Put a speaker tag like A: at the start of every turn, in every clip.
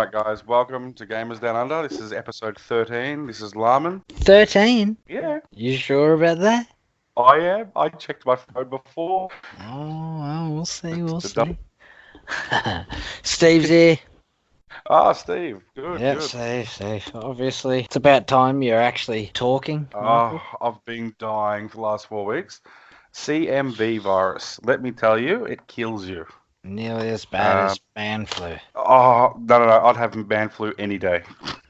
A: right, guys, welcome to Gamers Down Under. This is episode 13. This is Larman.
B: 13?
A: Yeah,
B: You sure about that?
A: I am. I checked my phone before.
B: Oh, well, we'll see, we'll
A: Just a
B: see. Steve's here.
A: Steve. Good,
B: Yep,
A: good.
B: Steve. Obviously, it's about time you're actually talking, Michael.
A: I've been dying for the last 4 weeks. CMV virus. Let me tell you, it kills you.
B: Nearly as bad as man flu.
A: No. I'd have man flu any day.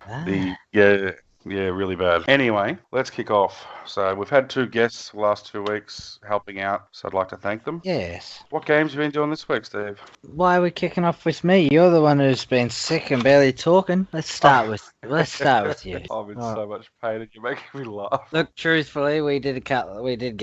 B: Ah,
A: Yeah, really bad. Anyway, let's kick off. So we've had two guests the last 2 weeks helping out, so I'd like to thank them.
B: yes.
A: What games have you been doing this week, Steve?
B: Why are we kicking off with me? You're the one who's been sick and barely talking. Let's start with you.
A: I'm in so much pain and you're making me laugh.
B: Look, truthfully, we did get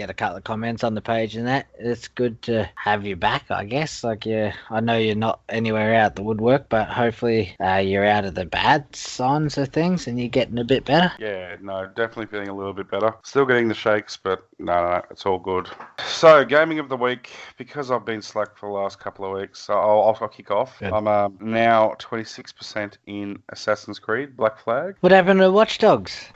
B: a couple of comments on the page, and that it's good to have you back, I guess. Like, yeah, I know you're not anywhere out the woodwork, but hopefully you're out of the bad signs of things and you're getting a bit better.
A: Yeah, no, definitely feeling a little bit better. Still getting the shakes, but no, it's all good. So, gaming of the week, because I've been slack for the last couple of weeks, so I'll kick off.
B: Good.
A: I'm now 26% in Assassin's Creed Black Flag.
B: What happened to Watch Dogs?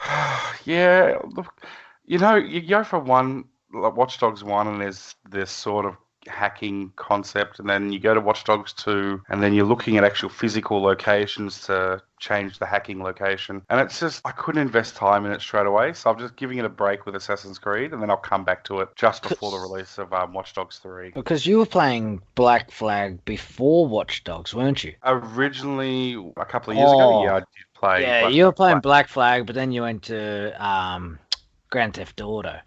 A: Yeah, look, you go for one, like Watch Dogs 1, and there's this sort of hacking concept, and then you go to Watch Dogs 2, and then you're looking at actual physical locations to change the hacking location. And it's just, I couldn't invest time in it straight away, so I'm just giving it a break with Assassin's Creed, and then I'll come back to it just before the release of Watch Dogs 3.
B: Because you were playing Black Flag before Watch Dogs, weren't you?
A: Originally, a couple of years ago, yeah, I did play.
B: Yeah, you were playing Black Flag, but then you went to Grand Theft Auto.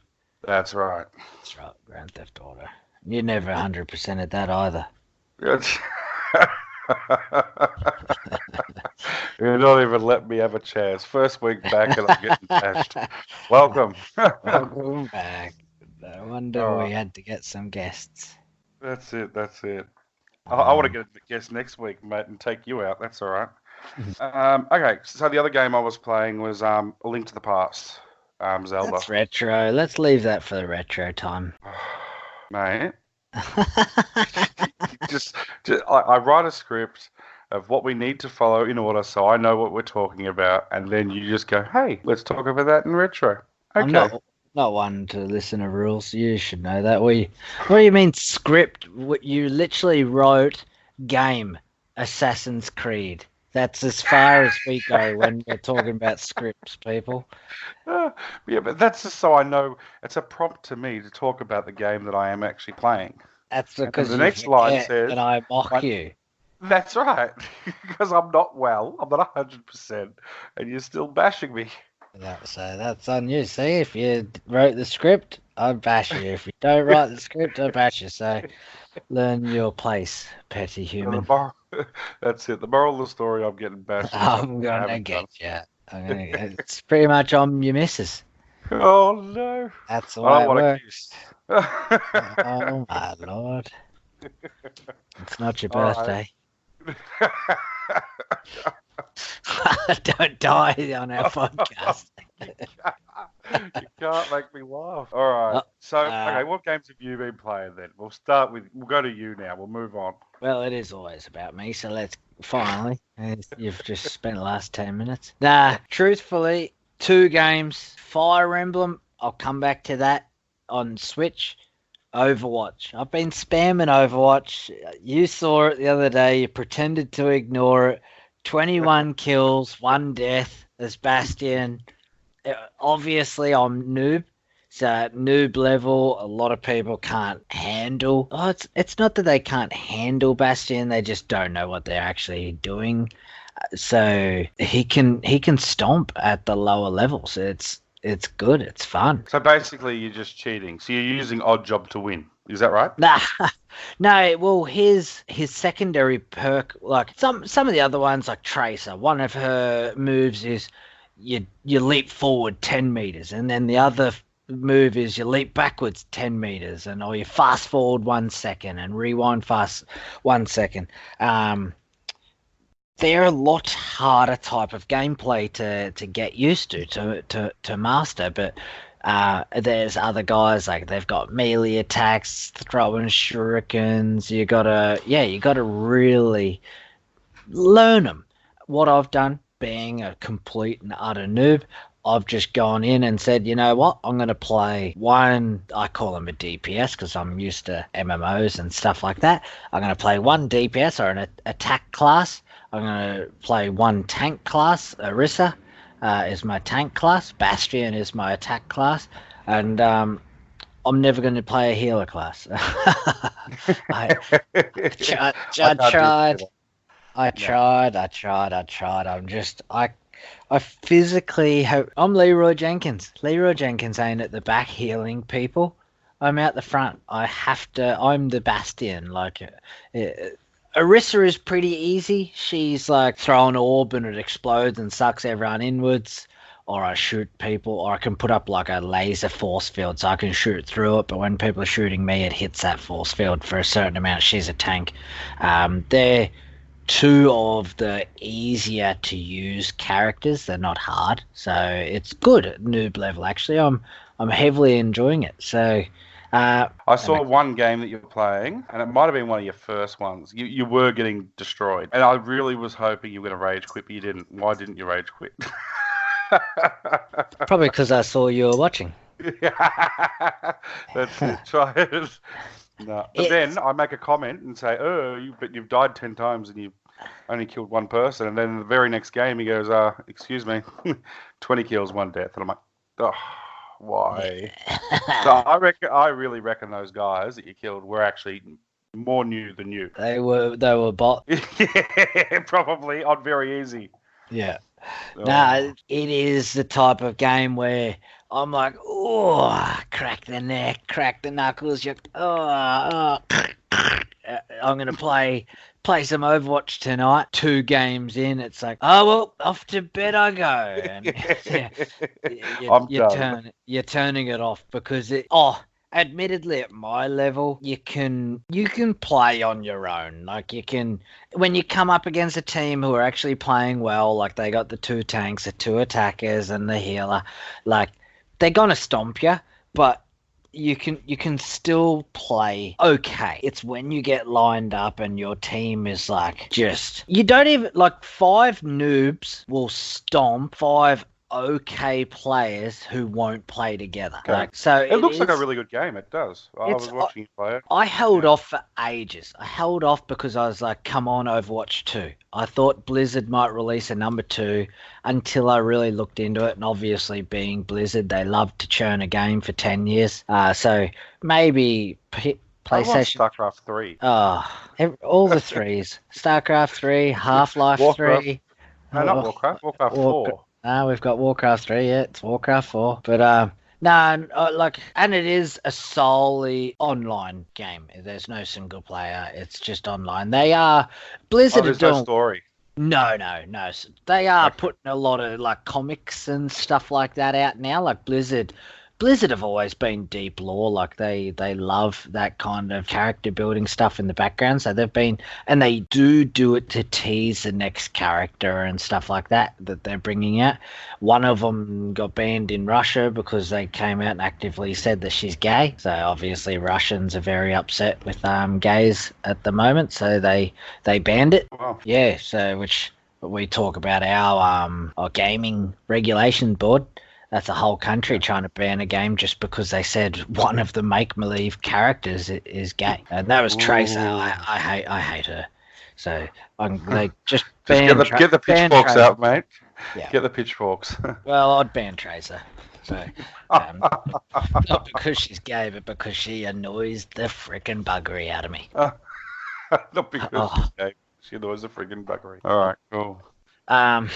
A: That's right.
B: That's right, Grand Theft Auto. You never 100% at that either.
A: You're not even letting me have a chance. First week back and I'm getting bashed. Welcome.
B: Welcome back. No wonder we had to get some guests.
A: That's it. I want to get a guest next week, mate, and take you out. That's all right. Okay, so the other game I was playing was A Link to the Past, Zelda.
B: That's retro. Let's leave that for the retro time.
A: Mate, I write a script of what we need to follow in order so I know what we're talking about, and then you just go, hey, let's talk about that in retro. Okay.
B: I'm not one to listen to rules. You should know that. What do you mean script? You literally wrote game Assassin's Creed. That's as far as we go when we're talking about scripts, people.
A: Yeah, but that's just so I know it's a prompt to me to talk about the game that I am actually playing.
B: That's because
A: the next line says,
B: and I mock you.
A: That's right, because I'm not well. I'm not 100%, and you're still bashing me.
B: So that's on you. See, if you wrote the script, I'd bash you. If you don't write the script, I'd bash you. So learn your place, petty human.
A: That's it. The moral of the story, I'm getting bashed.
B: I'm gonna get you. It's pretty much on your missus.
A: Oh no!
B: That's the way it works.
A: Oh
B: my lord! It's not your birthday. Don't die on our podcast.
A: You can't make me laugh. All right. Okay, what games have you been playing then? We'll go to you now. We'll move on.
B: Well, it is always about me, so let's finally. You've just spent the last 10 minutes. Nah, truthfully, 2 games. Fire Emblem, I'll come back to that on Switch. Overwatch. I've been spamming Overwatch. You saw it the other day. You pretended to ignore it. 21 kills, 1 death as Bastion. Obviously, I'm noob. So noob level, a lot of people can't handle. It's not that they can't handle Bastion, they just don't know what they're actually doing. So he can stomp at the lower levels. It's good. It's fun.
A: So basically, you're just cheating. So you're using odd job to win. Is that right?
B: Nah, no. Well, his secondary perk, like some of the other ones, like Tracer. One of her moves is you leap forward 10 meters, and then the other move is you leap backwards 10 meters, or you fast forward 1 second and rewind fast 1 second. They're a lot harder type of gameplay to get used to master, but there's other guys like they've got melee attacks, throwing shurikens. You gotta really learn them. what I've done, being a complete and utter noob, I've just gone in and said, you know what, I'm going to play one, I call them a DPS because I'm used to MMOs and stuff like that. I'm going to play one DPS or an attack class. I'm going to play one tank class. Orisa is my tank class. Bastion is my attack class. And I'm never going to play a healer class. I tried. I physically hope. I'm Leroy Jenkins. Leroy Jenkins ain't at the back healing people. I'm out the front. I'm the Bastion. Like, Orisa is pretty easy. She's like throw an orb and it explodes and sucks everyone inwards. Or I shoot people, or I can put up like a laser force field so I can shoot through it. But when people are shooting me, it hits that force field for a certain amount. She's a tank. They're two of the easier to use characters. They're not hard, so it's good at noob level. Actually, I'm heavily enjoying it. So
A: I saw one game that you were playing, and it might have been one of your first ones. You were getting destroyed, and I really was hoping you were going to rage quit, but you didn't. Why didn't you rage quit?
B: Probably because I saw you were watching.
A: That's it. Try it. No. But then I make a comment and say, but you've died 10 times and you've only killed one person. And then the very next game he goes, excuse me, 20 kills, 1 death. And I'm like, oh, why? So I really reckon those guys that you killed were actually more new than you.
B: They were bots.
A: Yeah, probably on very easy.
B: Yeah. No, it is the type of game where I'm like, crack the neck, crack the knuckles. I'm going to play some Overwatch tonight. 2 games in, it's like, off to bed I go. And you're turning it off because admittedly, at my level, you can play on your own. Like, you can, when you come up against a team who are actually playing well, like they got the 2 tanks, the 2 attackers, and the healer, like they're gonna stomp you, but you can still play okay. It's when you get lined up and your team is like you don't even, like 5 noobs will stomp 5 okay players who won't play together. Okay. Like, so
A: it looks like a really good game. It does. I was watching you play it.
B: I held off for ages. I held off because I was like, come on, Overwatch 2. I thought Blizzard might release a number 2 until I really looked into it. And obviously, being Blizzard, they love to churn a game for 10 years. So maybe PlayStation.
A: StarCraft 3.
B: All the 3s. StarCraft 3, Half-Life 3.
A: No, not Warcraft. Warcraft 4.
B: We've got Warcraft 3, yeah, it's Warcraft 4. But, and it is a solely online game. There's no single player, it's just online. They are, Blizzard
A: there's no story.
B: No. They are putting a lot of, like, comics and stuff like that out now. Like, Blizzard have always been deep lore. Like, they love that kind of character building stuff in the background. So and they do it to tease the next character and stuff like that they're bringing out. One of them got banned in Russia because they came out and actively said that she's gay. So obviously Russians are very upset with gays at the moment. So they banned it.
A: Wow.
B: Yeah. So which we talk about our gaming regulation board. That's a whole country trying to ban a game just because they said one of the make-believe characters is gay. And that was Tracer. I hate her. So they just ban
A: get the pitchforks out, mate. Yeah. Get the pitchforks.
B: Well, I'd ban Tracer. So not because she's gay, but because she annoys the frickin' buggery out of me.
A: Not because she's gay. She annoys the frickin' buggery. All right, cool.
B: So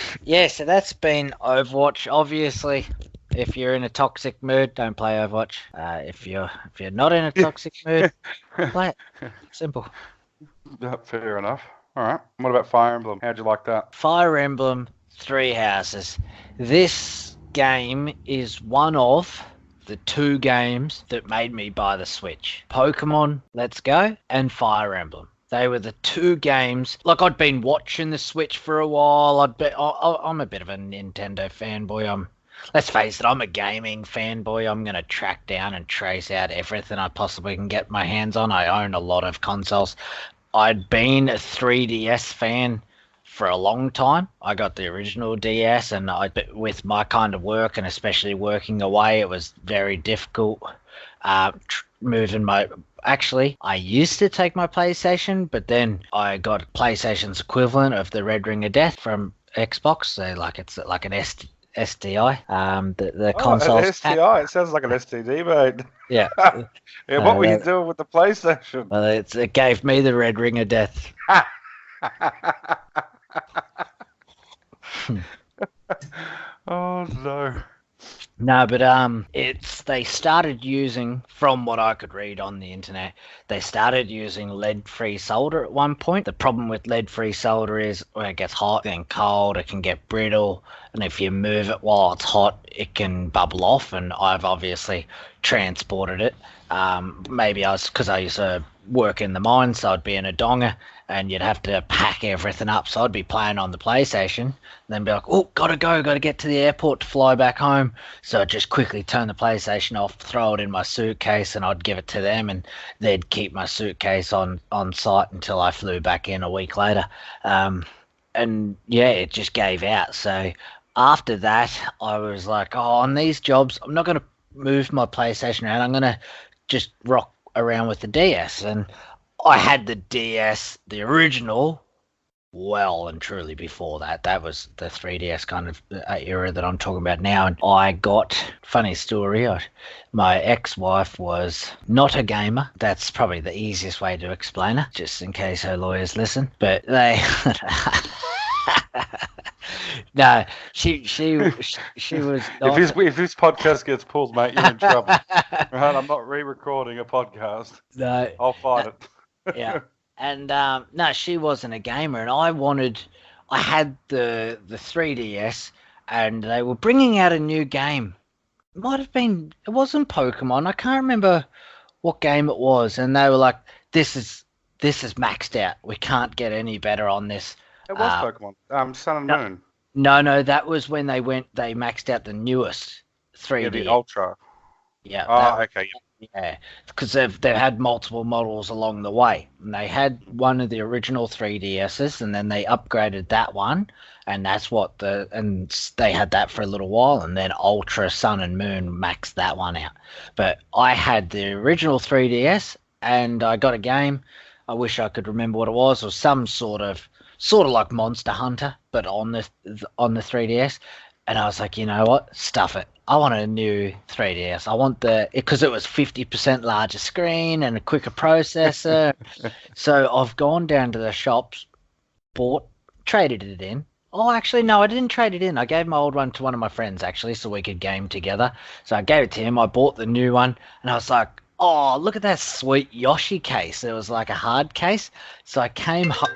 B: that's been Overwatch. Obviously, if you're in a toxic mood, don't play Overwatch. If you're not in a toxic mood, play it. Simple.
A: Fair enough. All right. What about Fire Emblem? How'd you like that?
B: Fire Emblem, 3 Houses. This game is one of the 2 games that made me buy the Switch. Pokemon Let's Go and Fire Emblem. They were the 2 games. Like, I'd been watching the Switch for a while. I'm a bit of a Nintendo fanboy. Let's face it, I'm a gaming fanboy. I'm going to track down and trace out everything I possibly can get my hands on. I own a lot of consoles. I'd been a 3DS fan for a long time. I got the original DS, and with my kind of work, and especially working away, it was very difficult moving my... Actually, I used to take my PlayStation, but then I got PlayStation's equivalent of the Red Ring of Death from Xbox, so like it's like an SDI. The console.
A: An STI. It sounds like an STD, mate.
B: Yeah.
A: Yeah. What were you doing with the PlayStation?
B: Well, it gave me the Red Ring of Death.
A: Oh no.
B: No, but they started using, from what I could read on the internet, they started using lead-free solder at one point. The problem with lead-free solder is when it gets hot and cold, it can get brittle, and if you move it while it's hot, it can bubble off. And I've obviously transported it. Maybe because I used to work in the mines, so I'd be in a donga, and you'd have to pack everything up. So I'd be playing on the PlayStation, and then be like, oh, gotta get to the airport to fly back home. So I'd just quickly turn the PlayStation off, throw it in my suitcase, and I'd give it to them, and they'd keep my suitcase on site until I flew back in a week later. And yeah, it just gave out. So after that, I was like, on these jobs, I'm not going to move my PlayStation around. I'm going to just rock around with the DS. And I had the DS, the original, well and truly before that. That was the 3DS kind of era that I'm talking about now. And I got, funny story, my ex-wife was not a gamer. That's probably the easiest way to explain her, just in case her lawyers listen. But they... No, she was not...
A: If this podcast gets pulled, mate, you're in trouble. Right? I'm not re-recording a podcast.
B: No,
A: I'll fight it.
B: Yeah, and no, she wasn't a gamer, and I had the 3DS, and they were bringing out a new game. It wasn't Pokemon. I can't remember what game it was, and they were like, "This is maxed out. We can't get any better on this."
A: It was Pokemon. Sun and Moon.
B: No, that was when they maxed out the newest 3D.
A: Yeah, the Ultra.
B: Yeah.
A: Oh, okay.
B: Yeah, because they've had multiple models along the way. And they had one of the original 3DSs, and then they upgraded that one, and that's what they had that for a little while, and then Ultra Sun and Moon maxed that one out. But I had the original 3DS, and I got a game. I wish I could remember what it was. It was some sort of like Monster Hunter, but on the 3DS. And I was like, you know what? Stuff it. I want a new 3DS. I want because it was 50% larger screen and a quicker processor. So I've gone down to the shops, traded it in. Oh, actually, no, I didn't trade it in. I gave my old one to one of my friends, actually, so we could game together. So I gave it to him. I bought the new one, and I was like, oh, look at that sweet Yoshi case. It was like a hard case. So I came home.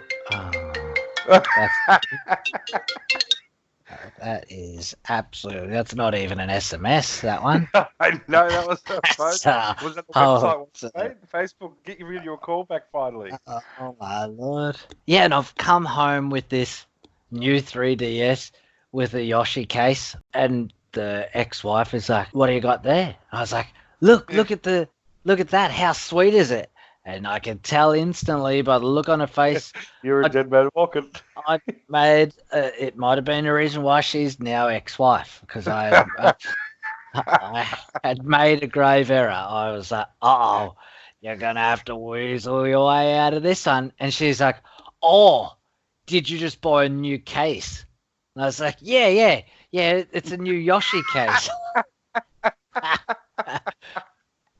B: That's not even an SMS, that one.
A: I know, that was the phone. Was that the website? Facebook, get your call back finally.
B: Oh my lord. Yeah, and I've come home with this new 3DS with a Yoshi case, and the ex-wife is like, what do you got there? I was like, look at that, how sweet is it? And I could tell instantly by the look on her face.
A: You're a dead man walking.
B: I made it might have been the reason why she's now ex-wife, because I had made a grave error. I was like, oh, you're gonna have to weasel your way out of this one. And she's like, oh, did you just buy a new case? And I was like, yeah, it's a new Yoshi case.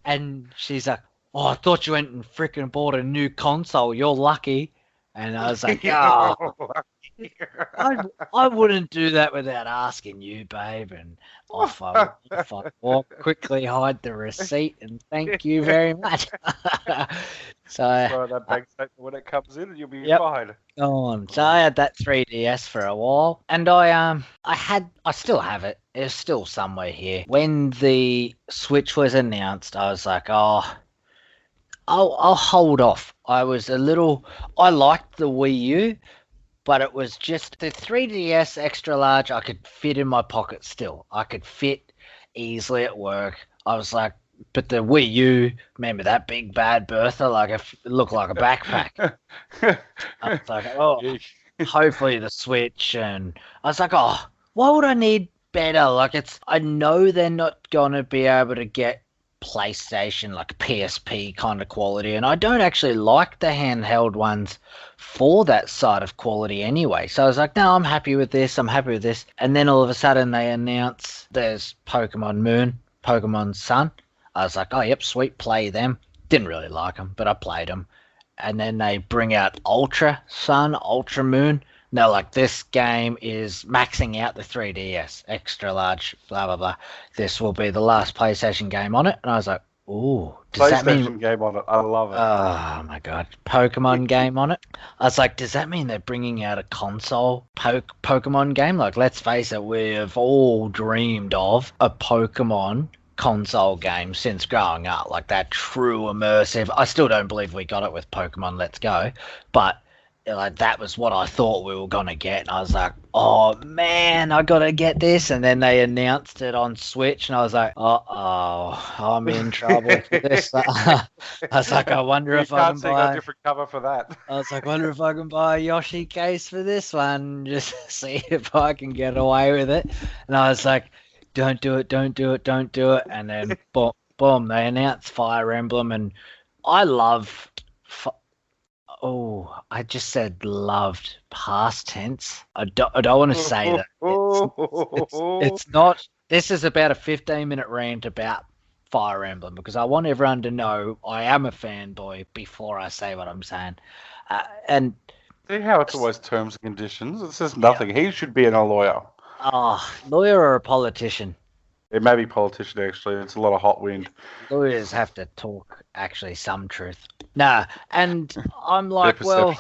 B: And she's like, oh, I thought you went and freaking bought a new console. You're lucky. And I was like, oh, I wouldn't do that without asking you, babe. And off I walk, quickly hide the receipt, and thank you very much. So
A: that bank statement when it comes in, and you'll be fine.
B: Go on. So I had that 3DS for a while, and I still have it. It's still somewhere here. When the Switch was announced, I was like, oh, I'll hold off. I liked the Wii U, but it was just the 3DS extra large. I could fit in my pocket still. I could fit easily at work. I was like, but the Wii U, remember that big bad Bertha? It looked like a backpack. I was like, oh. hopefully the Switch. And I was like, oh, why would I need better? Like, I know they're not going to be able to get PlayStation, like PSP kind of quality. And I don't actually like the handheld ones for that side of quality anyway. So I was like, no, I'm happy with this. I'm happy with this. And then all of a sudden they announce there's Pokemon Moon, Pokemon Sun. I was like, oh, yep, sweet, play them. Didn't really like them, but I played them. And then they bring out Ultra Sun, Ultra Moon. And they're like, this game is maxing out the 3DS, extra large, blah, blah, blah. This will be the last PlayStation game on it. And I was like, ooh, does that mean...
A: game on it. I love it.
B: Oh, my God. Pokemon game on it. I was like, does that mean they're bringing out a console Pokemon game? Like, let's face it, we've all dreamed of a Pokemon console game since growing up, like that true immersive. I still don't believe we got it with Pokemon Let's Go, but like that was what I thought we were gonna get. And I was like, oh man, I gotta get this. And then they announced it on Switch, and I was like, uh-oh, I'm in trouble for this. I was like, I wonder if I can buy
A: a different cover for that.
B: I was like, wonder if I can buy a Yoshi case for this one, just see if I can get away with it. And I was like, don't do it, don't do it, don't do it. And then, boom, they announced Fire Emblem. And I love... I just said loved past tense. I don't want to say that. It's not... This is about a 15-minute rant about Fire Emblem, because I want everyone to know I am a fanboy before I say what I'm saying. And
A: see how it's always terms and conditions? It says nothing. Yeah. He should be a lawyer.
B: Oh, lawyer or a politician?
A: It may be politician, actually. It's a lot of hot wind.
B: Lawyers have to talk, actually, some truth. Nah, and I'm like, well,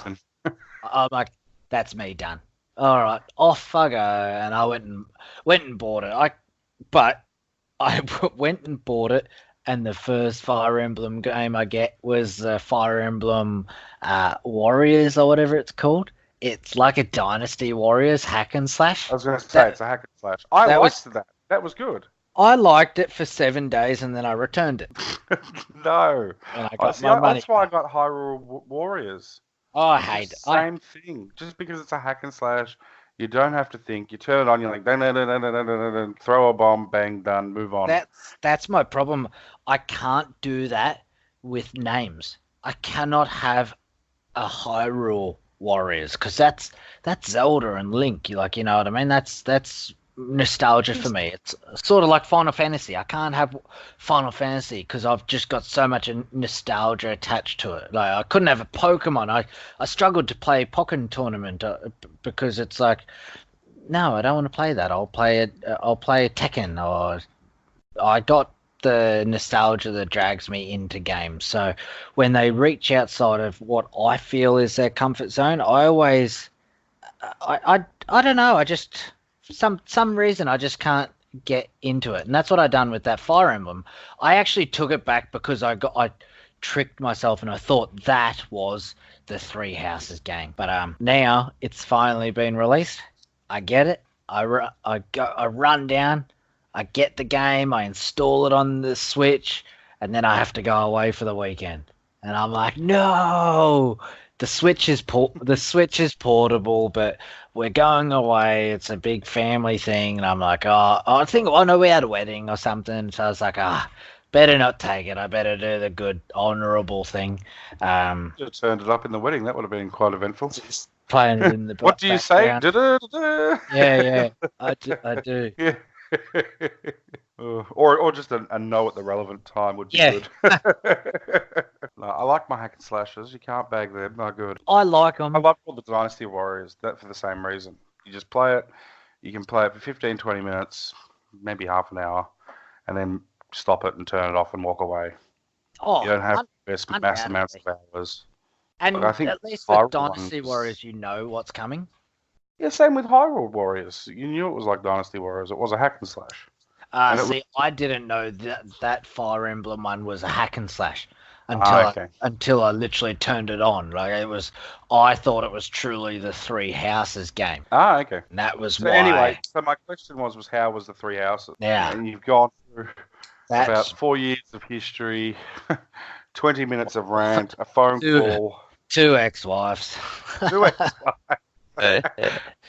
B: I'm like, that's me done. All right, off I go. And I went and bought it. I went and bought it, and the first Fire Emblem game I get was Fire Emblem Warriors or whatever it's called. It's like a Dynasty Warriors hack and slash.
A: I was going to say, it's a hack and slash. I liked that. That was good.
B: I liked it for 7 days, and then I returned it.
A: No.
B: And I got my money.
A: That's why I got Hyrule Warriors.
B: Oh, I hate it.
A: Same thing. Just because it's a hack and slash, you don't have to think. You turn it on, you're like, throw a bomb, bang, done, move on.
B: That's my problem. I can't do that with names. I cannot have a Hyrule Warriors, because that's Zelda and Link. You know what I mean? That's nostalgia for me. It's sort of like Final Fantasy. I can't have Final Fantasy because I've just got so much nostalgia attached to it. Like, I couldn't have a Pokemon. I struggled to play Pokken Tournament because it's like, no, I don't want to play that. I'll play Tekken, or I got the nostalgia that drags me into games. So when they reach outside of what I feel is their comfort zone, I always I don't know, I just some reason I just can't get into it. And that's what I done with that Fire Emblem. I actually took it back because I tricked myself and I thought that was the Three Houses game. But now it's finally been released. I get it. I run down, I get the game, I install it on the Switch, and then I have to go away for the weekend. And I'm like, no, the Switch is portable, but we're going away. It's a big family thing. And I'm like, I know we had a wedding or something. So I was like, better not take it. I better do the good, honourable thing.
A: You turned it up in the wedding. That would have been quite eventful.
B: Just playing it in the
A: What do you say?
B: Yeah, I do.
A: Yeah. Or just a no at the relevant time would be good. No, I like my hack and slashes. You can't bag them. No good.
B: I like them.
A: I love all the Dynasty Warriors. That for the same reason. You just play it. You can play it for 15, 20 minutes, maybe half an hour, and then stop it and turn it off and walk away.
B: Oh,
A: you don't have to invest mass amounts of hours.
B: And I think at least with Dynasty Warriors, you know what's coming.
A: Yeah, same with Hyrule Warriors. You knew it was like Dynasty Warriors. It was a hack and slash.
B: I didn't know that Fire Emblem one was a hack and slash until I literally turned it on. Like I thought it was truly the Three Houses game.
A: Okay.
B: And that was
A: why. Anyway, so my question was how was the Three Houses?
B: Yeah.
A: And you've gone through about 4 years of history, 20 minutes of rant, a phone call.
B: 2 ex-wives.
A: 2 ex-wives.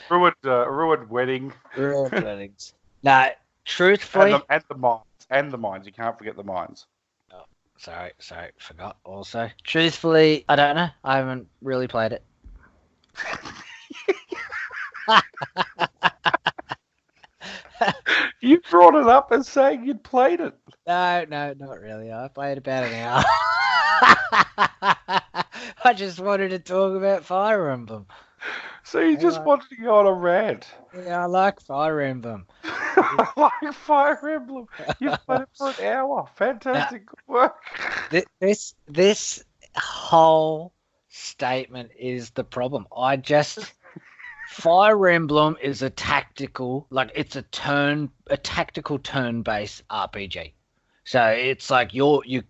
A: Ruined wedding.
B: Ruined weddings. No,
A: And
B: truthfully.
A: the mines. And the mines. You can't forget the mines.
B: Oh, sorry, forgot also. Truthfully, I don't know. I haven't really played it.
A: You brought it up as saying you'd played it.
B: No, not really. I played about an hour. I just wanted to talk about Fire Emblem.
A: So you just wanted to go on a rant.
B: Yeah, I like Fire Emblem.
A: I like Fire Emblem. You've played it for an hour. Fantastic. Good work.
B: This whole statement is the problem. Fire Emblem is a tactical, like it's a tactical turn-based RPG. So it's like you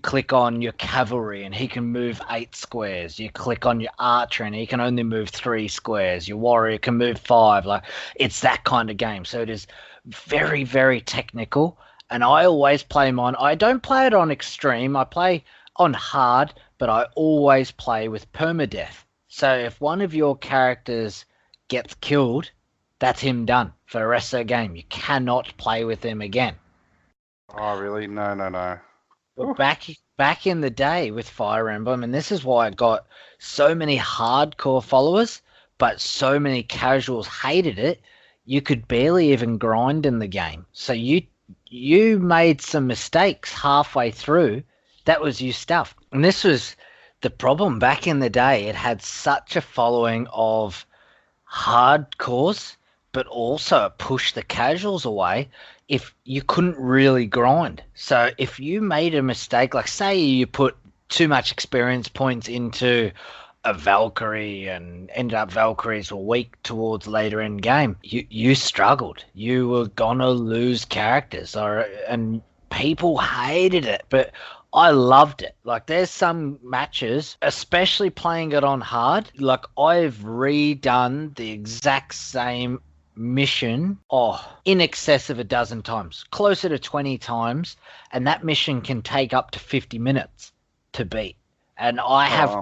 B: click on your cavalry and he can move 8 squares. You click on your archer and he can only move 3 squares. Your warrior can move 5. Like it's that kind of game. So it is very, very technical. And I always play mine. I don't play it on extreme. I play on hard, but I always play with permadeath. So if one of your characters gets killed, that's him done for the rest of the game. You cannot play with him again.
A: Oh, really? No.
B: But back in the day with Fire Emblem, and this is why it got so many hardcore followers, but so many casuals hated it, you could barely even grind in the game. So you made some mistakes halfway through. That was your stuff. And this was the problem back in the day. It had such a following of hardcores, but also it pushed the casuals away if you couldn't really grind. So if you made a mistake, like say you put too much experience points into a Valkyrie and ended up Valkyries were weak towards later in game, you struggled. You were gonna lose characters, and people hated it. But I loved it. Like there's some matches, especially playing it on hard, like I've redone the exact same mission in excess of a dozen times, closer to 20 times, and that mission can take up to 50 minutes to beat. And I've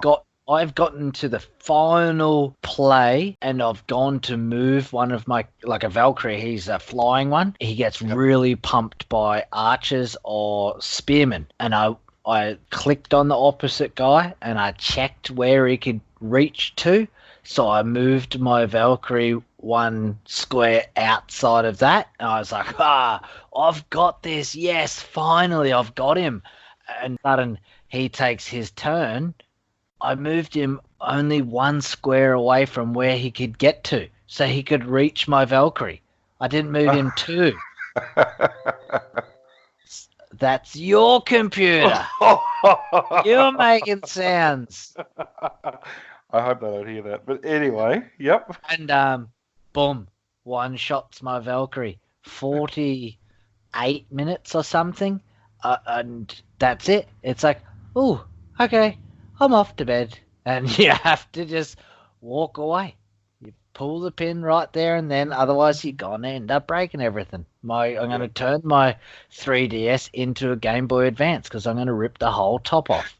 B: gotten to the final play and I've gone to move one of my, like a Valkyrie, he's a flying one. He gets really pumped by archers or spearmen. And I clicked on the opposite guy and I checked where he could reach to. So I moved my Valkyrie 1 square outside of that. And I was like, I've got this. Yes, finally, I've got him. And sudden he takes his turn. I moved him only 1 square away from where he could get to, so he could reach my Valkyrie. I didn't move him 2. That's your computer. You're making sounds.
A: I hope they don't hear that. But anyway, yep.
B: And boom, 1 shots my Valkyrie. 48 minutes or something. And that's it. It's like, oh, okay, I'm off to bed. And you have to just walk away. You pull the pin right there and then, otherwise you're going to end up breaking everything. I'm going to turn my 3DS into a Game Boy Advance because I'm going to rip the whole top off.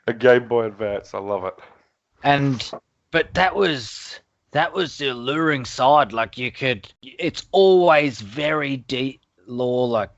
A: A Game Boy Advance, I love it.
B: But that was the alluring side. Like it's always very deep lore, like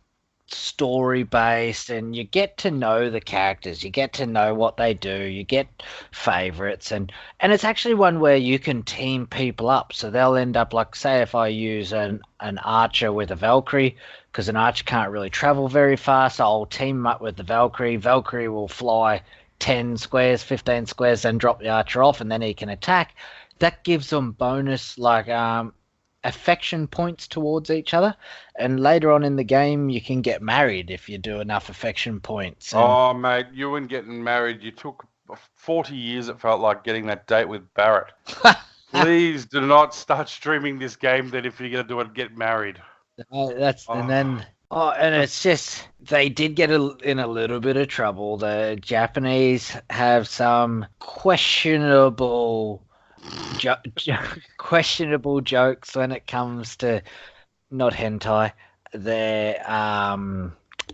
B: story based, and you get to know the characters, you get to know what they do, you get favorites, and it's actually one where you can team people up. So they'll end up, like, say if I use an archer with a Valkyrie, because an archer can't really travel very fast, I'll team up with the Valkyrie. Valkyrie will fly 10 squares, 15 squares, then drop the archer off, and then he can attack. That gives them bonus, like affection points towards each other, and later on in the game you can get married if you do enough affection points.
A: Oh mate, you and getting married, you took 40 years, it felt like, getting that date with Barrett. Please do not start streaming this game then if you're going to do it, get married.
B: And it's just, they did get in a little bit of trouble. The Japanese have some questionable jokes when it comes to, not hentai, their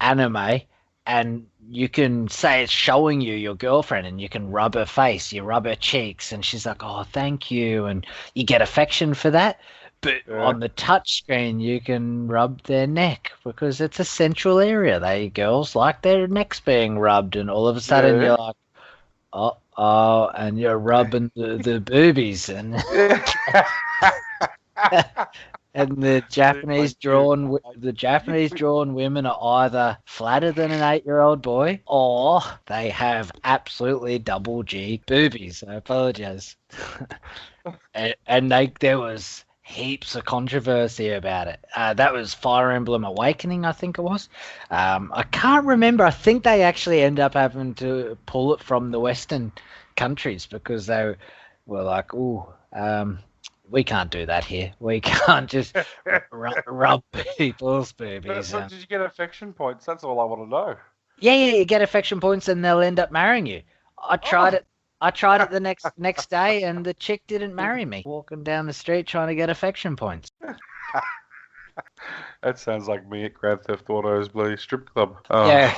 B: anime, and you can say it's showing you your girlfriend, and you can rub her face, you rub her cheeks, and she's like, "Oh, thank you," and you get affection for that. But on the touch screen, you can rub their neck because it's a central area. Girls like their necks being rubbed, and all of a sudden you're like, oh, and you're rubbing the boobies, and and the Japanese drawn women are either flatter than an 8-year-old boy, or they have absolutely double G boobies. I apologize. and there was heaps of controversy about it. That was Fire Emblem Awakening, I think it was. I can't remember. I think they actually end up having to pull it from the Western countries because they were like, "Ooh, we can't do that here. We can't just rub people's boobies."
A: So did you get affection points? That's all I want to know.
B: Yeah, you get affection points, and they'll end up marrying you. I tried it. I tried it the next day, and the chick didn't marry me. Walking down the street trying to get affection points.
A: That sounds like me at Grand Theft Auto's bloody strip club. Oh.
B: Yeah,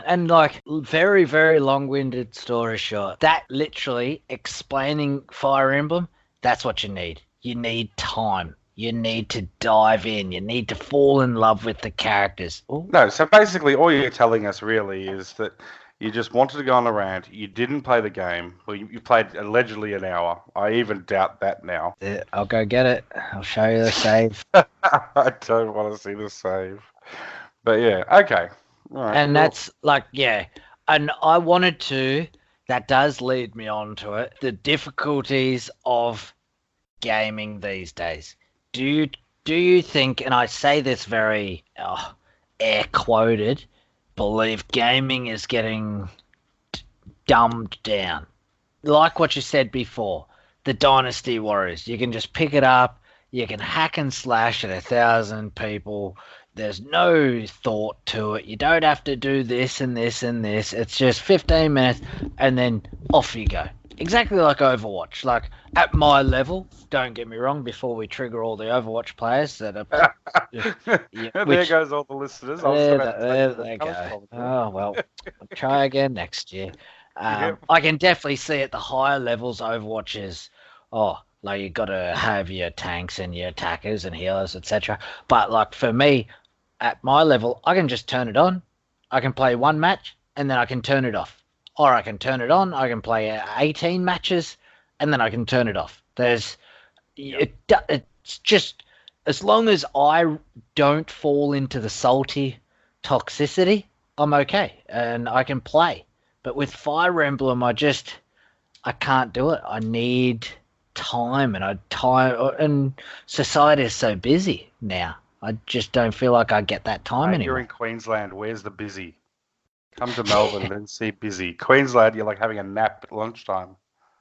B: and like very, very long-winded story short, that literally explaining Fire Emblem, that's what you need. You need time. You need to dive in. You need to fall in love with the characters. Ooh.
A: No, so basically all you're telling us really is that you just wanted to go on a rant. You didn't play the game. Well, you played allegedly an hour. I even doubt that now.
B: I'll go get it. I'll show you the save.
A: I don't want to see the save. But yeah, okay. All right,
B: and that's like, yeah. And I wanted to, that does lead me on to it, the difficulties of gaming these days. Do you think, and I say this very air quoted, believe gaming is getting dumbed down? Like what you said before, the Dynasty Warriors, you can just pick it up, you can hack and slash at 1,000 people, there's no thought to it, you don't have to do this and this and this, it's just 15 minutes and then off you go. Exactly like Overwatch. Like, at my level, don't get me wrong, before we trigger all the Overwatch players that are...
A: there goes all the listeners.
B: There they go. Oh, well, I'll try again next year. I can definitely see at the higher levels, Overwatch is, like you got to have your tanks and your attackers and healers, etc. But, like, for me, at my level, I can just turn it on. I can play one match, and then I can turn it off. Or I can turn it on, I can play 18 matches, and then I can turn it off. It's just, as long as I don't fall into the salty toxicity, I'm okay, and I can play. But with Fire Emblem, I can't do it. I need time, and society is so busy now. I just don't feel like I get that time anymore.
A: You're in Queensland, where's the busy? Come to Melbourne and see busy. Queensland, you're like having a nap at lunchtime.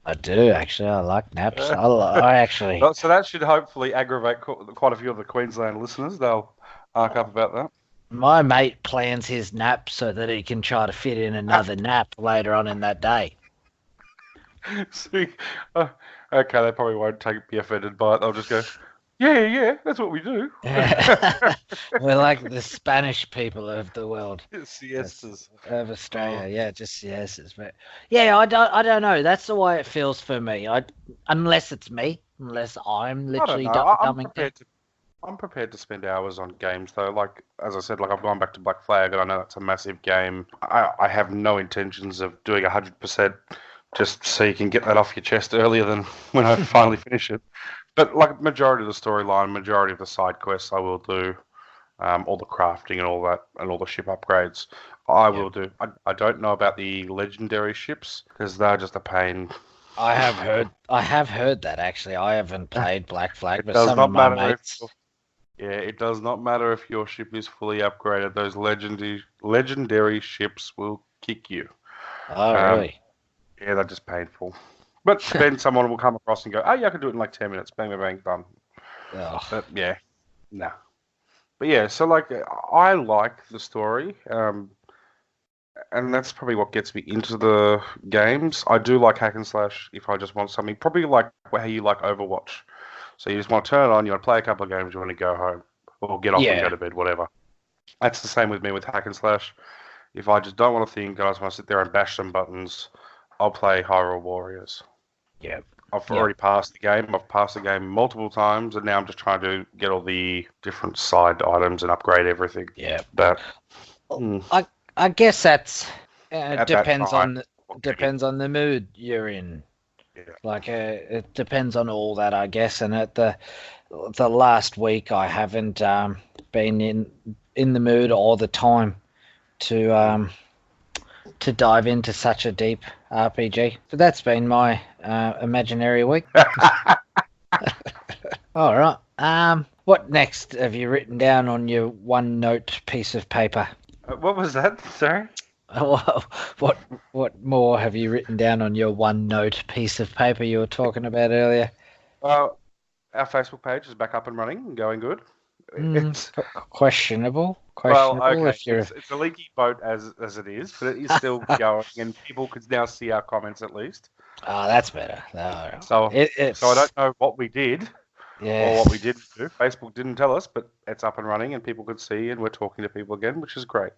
B: I do, actually. I like naps. I actually...
A: So that should hopefully aggravate quite a few of the Queensland listeners. They'll arc up about that.
B: My mate plans his nap so that he can try to fit in another nap later on in that day.
A: See, okay, they probably won't be offended by it. They'll just go, yeah, that's what we do.
B: We're like the Spanish people of the world.
A: Siestas.
B: Of Australia, just siestas. But yeah, I don't know. That's the way it feels for me. Unless it's me, unless I'm literally dumbing.
A: I'm prepared to spend hours on games though. Like, as I said, like I've gone back to Black Flag and I know that's a massive game. I have no intentions of doing 100% just so you can get that off your chest earlier than when I finally finish it. But like majority of the storyline, majority of the side quests, I will do. All the crafting and all that, and all the ship upgrades, I will do. I don't know about the legendary ships because they're just a pain.
B: I have heard that actually. I haven't played Black Flag, but some of my mates.
A: It does not matter if your ship is fully upgraded. Those legendary ships will kick you.
B: Oh, really?
A: Yeah, they're just painful. But then someone will come across and go, "Oh, yeah, I can do it in like 10 minutes. Bang, bang, bang, done."
B: Oh.
A: But yeah, no. But yeah, so like I like the story, and that's probably what gets me into the games. I do like hack and slash if I just want something, probably like how you like Overwatch. So you just want to turn it on, you want to play a couple of games, you want to go home or get off and go to bed, whatever. That's the same with me with hack and slash. if I just don't want to think and I just want to sit there and bash some buttons, I'll play Hyrule Warriors.
B: Yeah.
A: I've already passed the game. I've passed the game multiple times, and now I'm just trying to get all the different side items and upgrade everything.
B: Yeah.
A: But
B: I guess that's
A: at
B: depends
A: that time,
B: on the mood you're in.
A: Yeah.
B: Like it depends on all that, I guess. And at the last week, I haven't been in the mood all the time to dive into such a deep RPG. But that's been my imaginary week. All right. What next have you written down on your OneNote piece of paper?
A: What was that? Sorry?
B: What more have you written down on your OneNote piece of paper you were talking about earlier?
A: Well, our Facebook page is back up and running and going good. It's
B: questionable.
A: Well, okay.
B: If you're...
A: It's a leaky boat as it is, but it is still going, and people could now see our comments at least.
B: Oh, that's better. No.
A: So I don't know what we did or what we didn't do. Facebook didn't tell us, but it's up and running, and people could see, and we're talking to people again, which is great.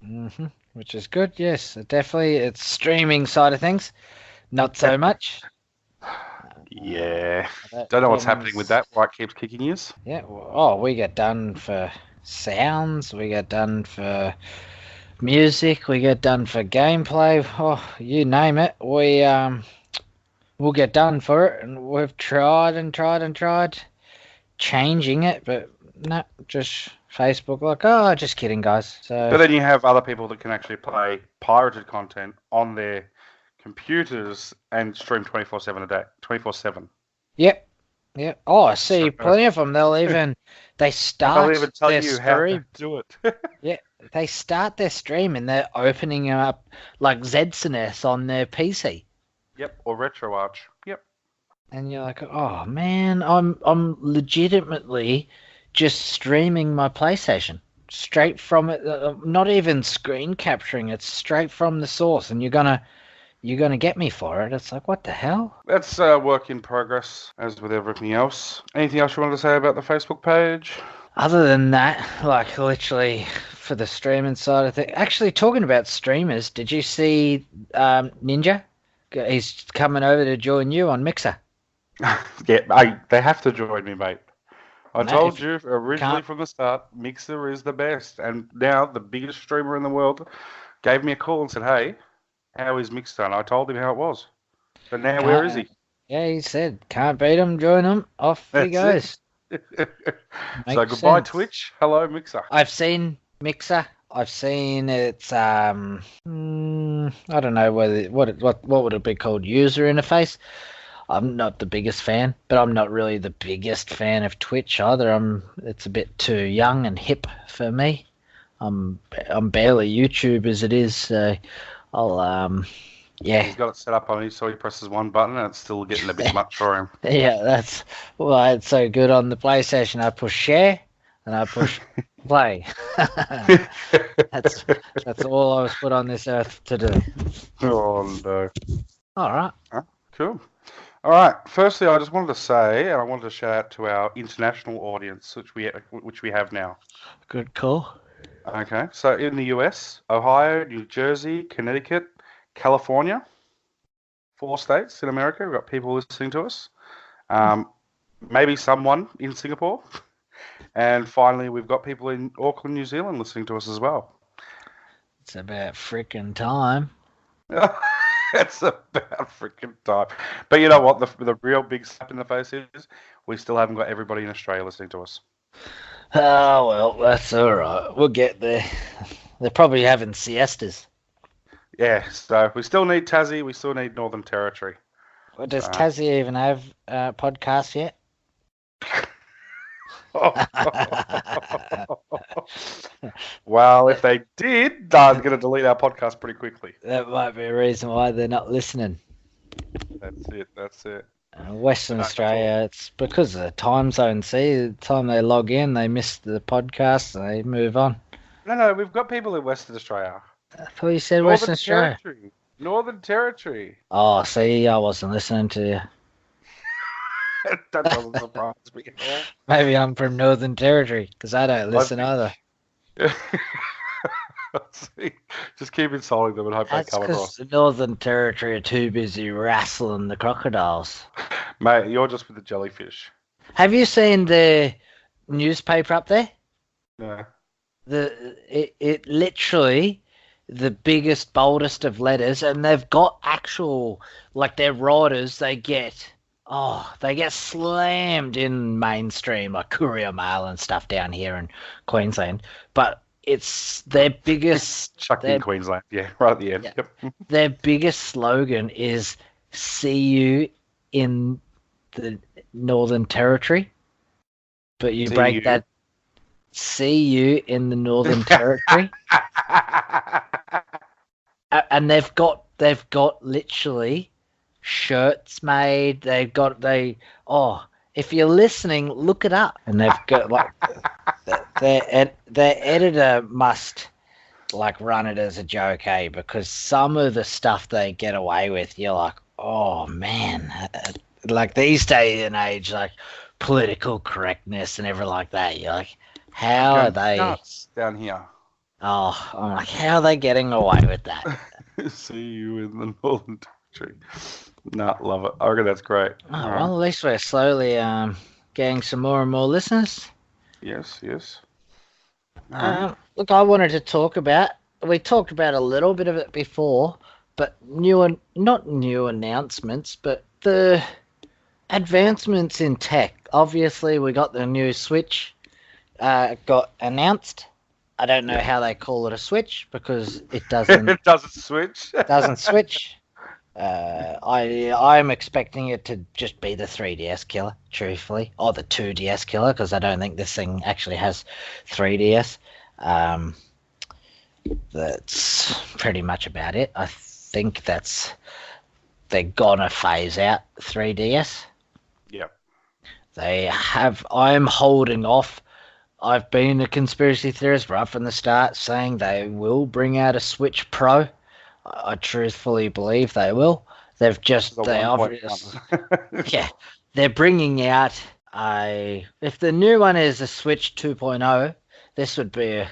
B: Mm-hmm. Which is good, yes. Definitely, it's streaming side of things. Not so much.
A: Yeah. Don't know what's happening with that, why it keeps kicking you.
B: Yeah. Oh, we get done for sounds, we get done for music, we get done for gameplay. Oh, you name it. We'll get done for it, and we've tried changing it, but no, just Facebook like, oh, just kidding, guys. So,
A: but then you have other people that can actually play pirated content on their computers and stream 24/7 a day, 24/7.
B: Yep. Oh, I see plenty of them. They'll even
A: tell you
B: stream.
A: how to do it.
B: Yeah, they start their stream and they're opening up like ZSNES on their PC.
A: Yep, or RetroArch. Yep.
B: And you're like, oh man, I'm legitimately just streaming my PlayStation straight from it. Not even screen capturing. It's straight from the source, and you're gonna get me for it. It's like, what the hell?
A: That's a work in progress, as with everything else. Anything else you wanted to say about the Facebook page?
B: Other than that, like literally for the streaming side of things. Actually, talking about streamers, did you see Ninja? He's coming over to join you on Mixer.
A: Yeah, they have to join me, mate. I told you originally from the start, Mixer is the best. And now the biggest streamer in the world gave me a call and said, hey, how is Mixer? And I told him how it was. But now where is he?
B: Yeah, he said, can't beat him, join him. Off he goes.
A: So goodbye, sense. Twitch. Hello, Mixer.
B: I've seen Mixer. I've seen it's I don't know what would it be called, user interface. I'm not the biggest fan, but I'm not really the biggest fan of Twitch either. It's a bit too young and hip for me. I'm barely YouTube as it is, so I'll yeah.
A: He's got it set up on his, so he presses one button and it's still getting a bit much for him.
B: Yeah, that's why it's so good on the PlayStation. I push share and I push play. That's all I was put on this earth to do.
A: Oh no.
B: All right.
A: Cool. All right. Firstly, I just wanted to say, and I wanted to shout out to our international audience, which we have now.
B: Good call.
A: Okay. So in the US, Ohio, New Jersey, Connecticut, California, 4 states in America. We've got people listening to us. Maybe someone in Singapore. And finally, we've got people in Auckland, New Zealand listening to us as well.
B: It's about freaking time.
A: It's about freaking time. But you know what? The real big slap in the face is we still haven't got everybody in Australia listening to us.
B: Oh, well, that's all right. We'll get there. They're probably having siestas.
A: Yeah, so we still need Tassie. We still need Northern Territory.
B: Well, does Tassie even have podcasts yet?
A: Well, if they did, I'm going to delete our podcast pretty quickly.
B: That might be a reason why they're not listening.
A: That's it.
B: Western Australia, it's because of the time zone. See, the time they log in, they miss the podcast and they move on.
A: No, we've got people in Western Australia.
B: I thought you said Western Australia.
A: Northern Territory.
B: Oh, see, I wasn't listening to you.
A: That doesn't surprise me at all.
B: Maybe I'm from Northern Territory, because I don't listen either.
A: See, just keep insulting them and hope
B: That's
A: they come
B: because
A: across.
B: the Northern Territory are too busy wrestling the crocodiles.
A: Mate, you're just with the jellyfish.
B: Have you seen the newspaper up there?
A: Yeah.
B: It literally the biggest, boldest of letters, and they've got actual like their riders. They get slammed in mainstream like Courier Mail and stuff down here in Queensland, but it's their biggest.
A: Chucked in Queensland. Yeah, right at the end.
B: Yeah.
A: Yep.
B: Their biggest slogan is "See you in the Northern Territory," but you
A: See
B: break
A: you.
B: that. See you in the Northern Territory. And they've got literally shirts made. If you're listening, look it up. And they've got like their editor must like run it as a joke, because some of the stuff they get away with, you're like, oh man, like these days and age, like political correctness and everything like that. You're like, how are they
A: nuts down here?
B: Oh, I'm like, how are they getting away with that?
A: See you in the Northern Territory. Nah, love it. I reckon that's great.
B: Oh, well, at least we're slowly getting some more and more listeners.
A: Yes.
B: Look, I wanted to talk about. We talked about a little bit of it before, but not new announcements, but the advancements in tech. Obviously, we got the new Switch got announced. I don't know how they call it a Switch because it doesn't.
A: It doesn't switch.
B: Doesn't switch. I'm expecting it to just be the 3DS killer, truthfully, or the 2DS killer, because I don't think this thing actually has 3DS. That's pretty much about it. I think they're gonna phase out 3DS.
A: Yep.
B: I'm holding off. I've been a conspiracy theorist right from the start, saying they will bring out a Switch Pro. I truthfully believe they will. They're bringing out if the new one is a Switch 2.0, this would be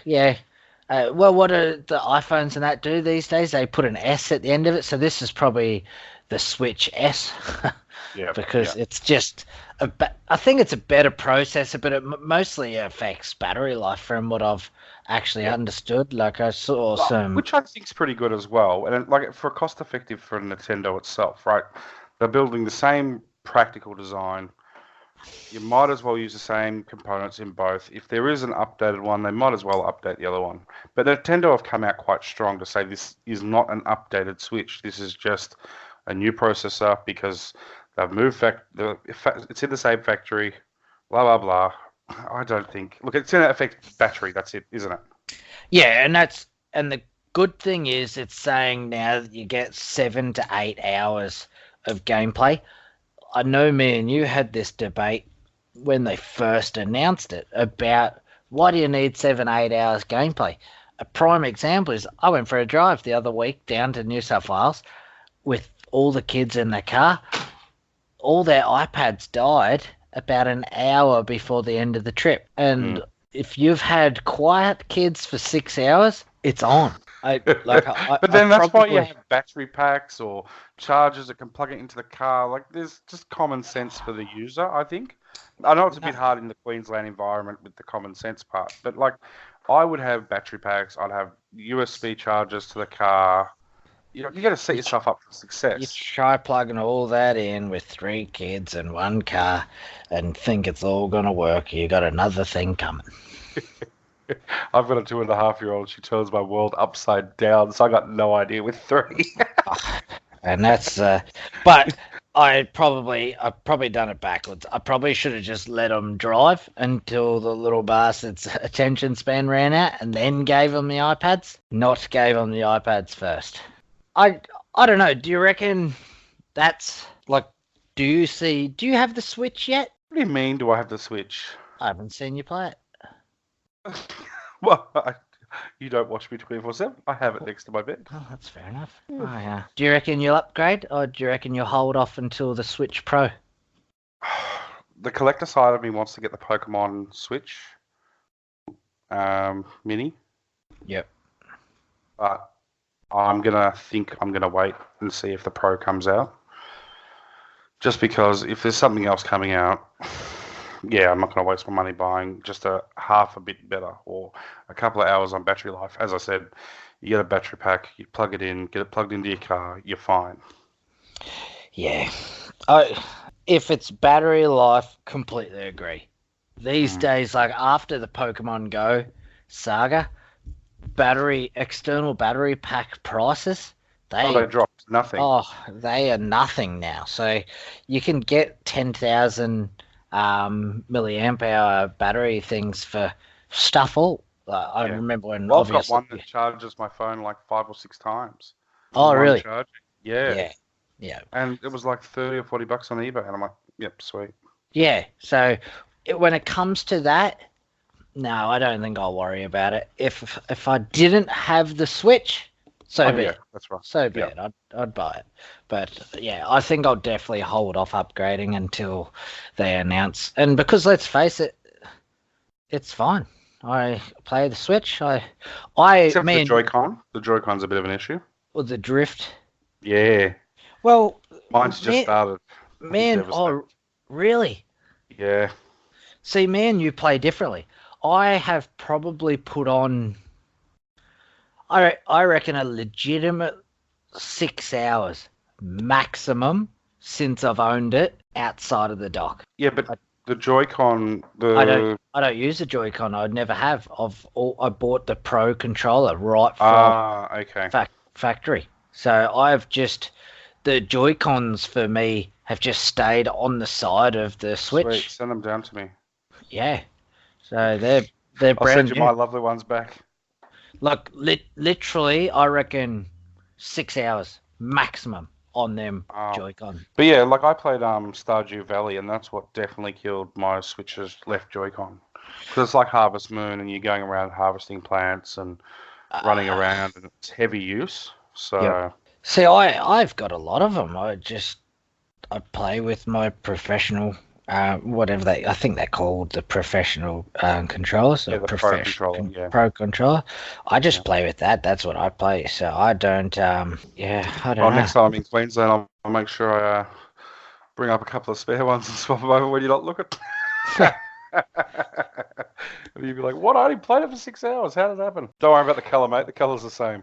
B: what do the iPhones and that do these days? They put an S at the end of it, so this is probably the Switch S. Because it's just I think it's a better processor, but it mostly affects battery life from what I've actually understood. Like I saw some,
A: which I think is pretty good as well, and like for cost effective for Nintendo itself, right? They're building the same practical design. You might as well use the same components in both. If there is an updated one, they might as well update the other one. But Nintendo have come out quite strong to say this is not an updated Switch. This is just a new processor because they've moved it's in the same factory, blah, blah, blah. I don't think... Look, it's in effect battery, that's it, isn't it?
B: Yeah, and the good thing is it's saying now that you get 7 to 8 hours of gameplay. I know me and you had this debate when they first announced it about why do you need 7, 8 hours gameplay? A prime example is I went for a drive the other week down to New South Wales with all the kids in the car. All their iPads died about an hour before the end of the trip. And if you've had quiet kids for 6 hours, it's on.
A: But then that's why you have battery packs or chargers that can plug it into the car. Like, there's just common sense for the user, I think. I know it's a bit hard in the Queensland environment with the common sense part, but like, I would have battery packs. I'd have USB chargers to the car. You got to set yourself up for success.
B: You try plugging all that in with 3 kids and 1 car and think it's all going to work. You got another thing coming.
A: I've got a 2.5-year-old. She turns my world upside down, so I got no idea with 3.
B: And that's, but I've probably done it backwards. I probably should have just let them drive until the little bastard's attention span ran out and then gave them the iPads, not gave them the iPads first. I don't know. Do you reckon that's like, do you have the Switch yet?
A: What do you mean, do I have the Switch?
B: I haven't seen you play it.
A: Well, you don't watch me 24/7. I have it next to my bed.
B: Oh, that's fair enough. Oh, yeah. Do you reckon you'll upgrade, or do you reckon you'll hold off until the Switch Pro?
A: The collector side of me wants to get the Pokemon Switch Mini.
B: Yep.
A: but I'm gonna wait and see if the Pro comes out. Just because if there's something else coming out, yeah, I'm not gonna waste my money buying just a half a bit better or a couple of hours on battery life. As I said, you get a battery pack, you plug it in, get it plugged into your car, you're fine.
B: Yeah. If it's battery life, completely agree. These days, like after the Pokemon Go saga, external battery pack prices,
A: They dropped nothing.
B: they are nothing now. So you can get 10,000 milliamp hour battery things for stuff all. I remember when
A: I've got
B: obviously.
A: one that charges my phone like 5 or 6 times.
B: Oh,
A: One
B: really?
A: charging. Yeah.
B: Yeah.
A: And it was like 30 or 40 bucks on eBay, and I'm like, yep, sweet.
B: Yeah. So when it comes to that, no, I don't think I'll worry about it. If I didn't have the Switch, so be it.
A: That's right.
B: So be it. I'd buy it. But yeah, I think I'll definitely hold off upgrading until they announce. And because let's face it, it's fine. I play the Switch.
A: Except for the Joy-Con. The Joy-Con's a bit of an issue.
B: With the drift.
A: Yeah.
B: Well,
A: mine's just started.
B: Really?
A: Yeah.
B: See, me and you play differently. I have probably put on, I reckon, a legitimate 6 hours maximum since I've owned it outside of the dock.
A: Yeah, but the Joy-Con,
B: I don't use the Joy-Con. I'd never have. I bought the Pro controller right from factory. So the Joy-Cons for me have just stayed on the side of the Switch.
A: Sweet. Send them down to me.
B: Yeah. So they're brand
A: I'll send you
B: new.
A: my lovely ones back.
B: Like literally, I reckon 6 hours maximum on them Joy-Con.
A: But yeah, like I played Stardew Valley, and that's what definitely killed my Switch's left Joy-Con. Because it's like Harvest Moon, and you're going around harvesting plants and running around, and it's heavy use. So.
B: Yep. See, I've got a lot of them. I play with my professional, I think they're called the professional controllers.
A: Yeah, the Pro controller.
B: Pro controller. I just play with that. That's what I play. So I don't. I don't know.
A: Next time I'm in Queensland, I'll make sure I bring up a couple of spare ones and swap them over when you're not looking. And you'd be like, what? I only played it for 6 hours. How did it happen? Don't worry about the colour, mate. The colour's the same.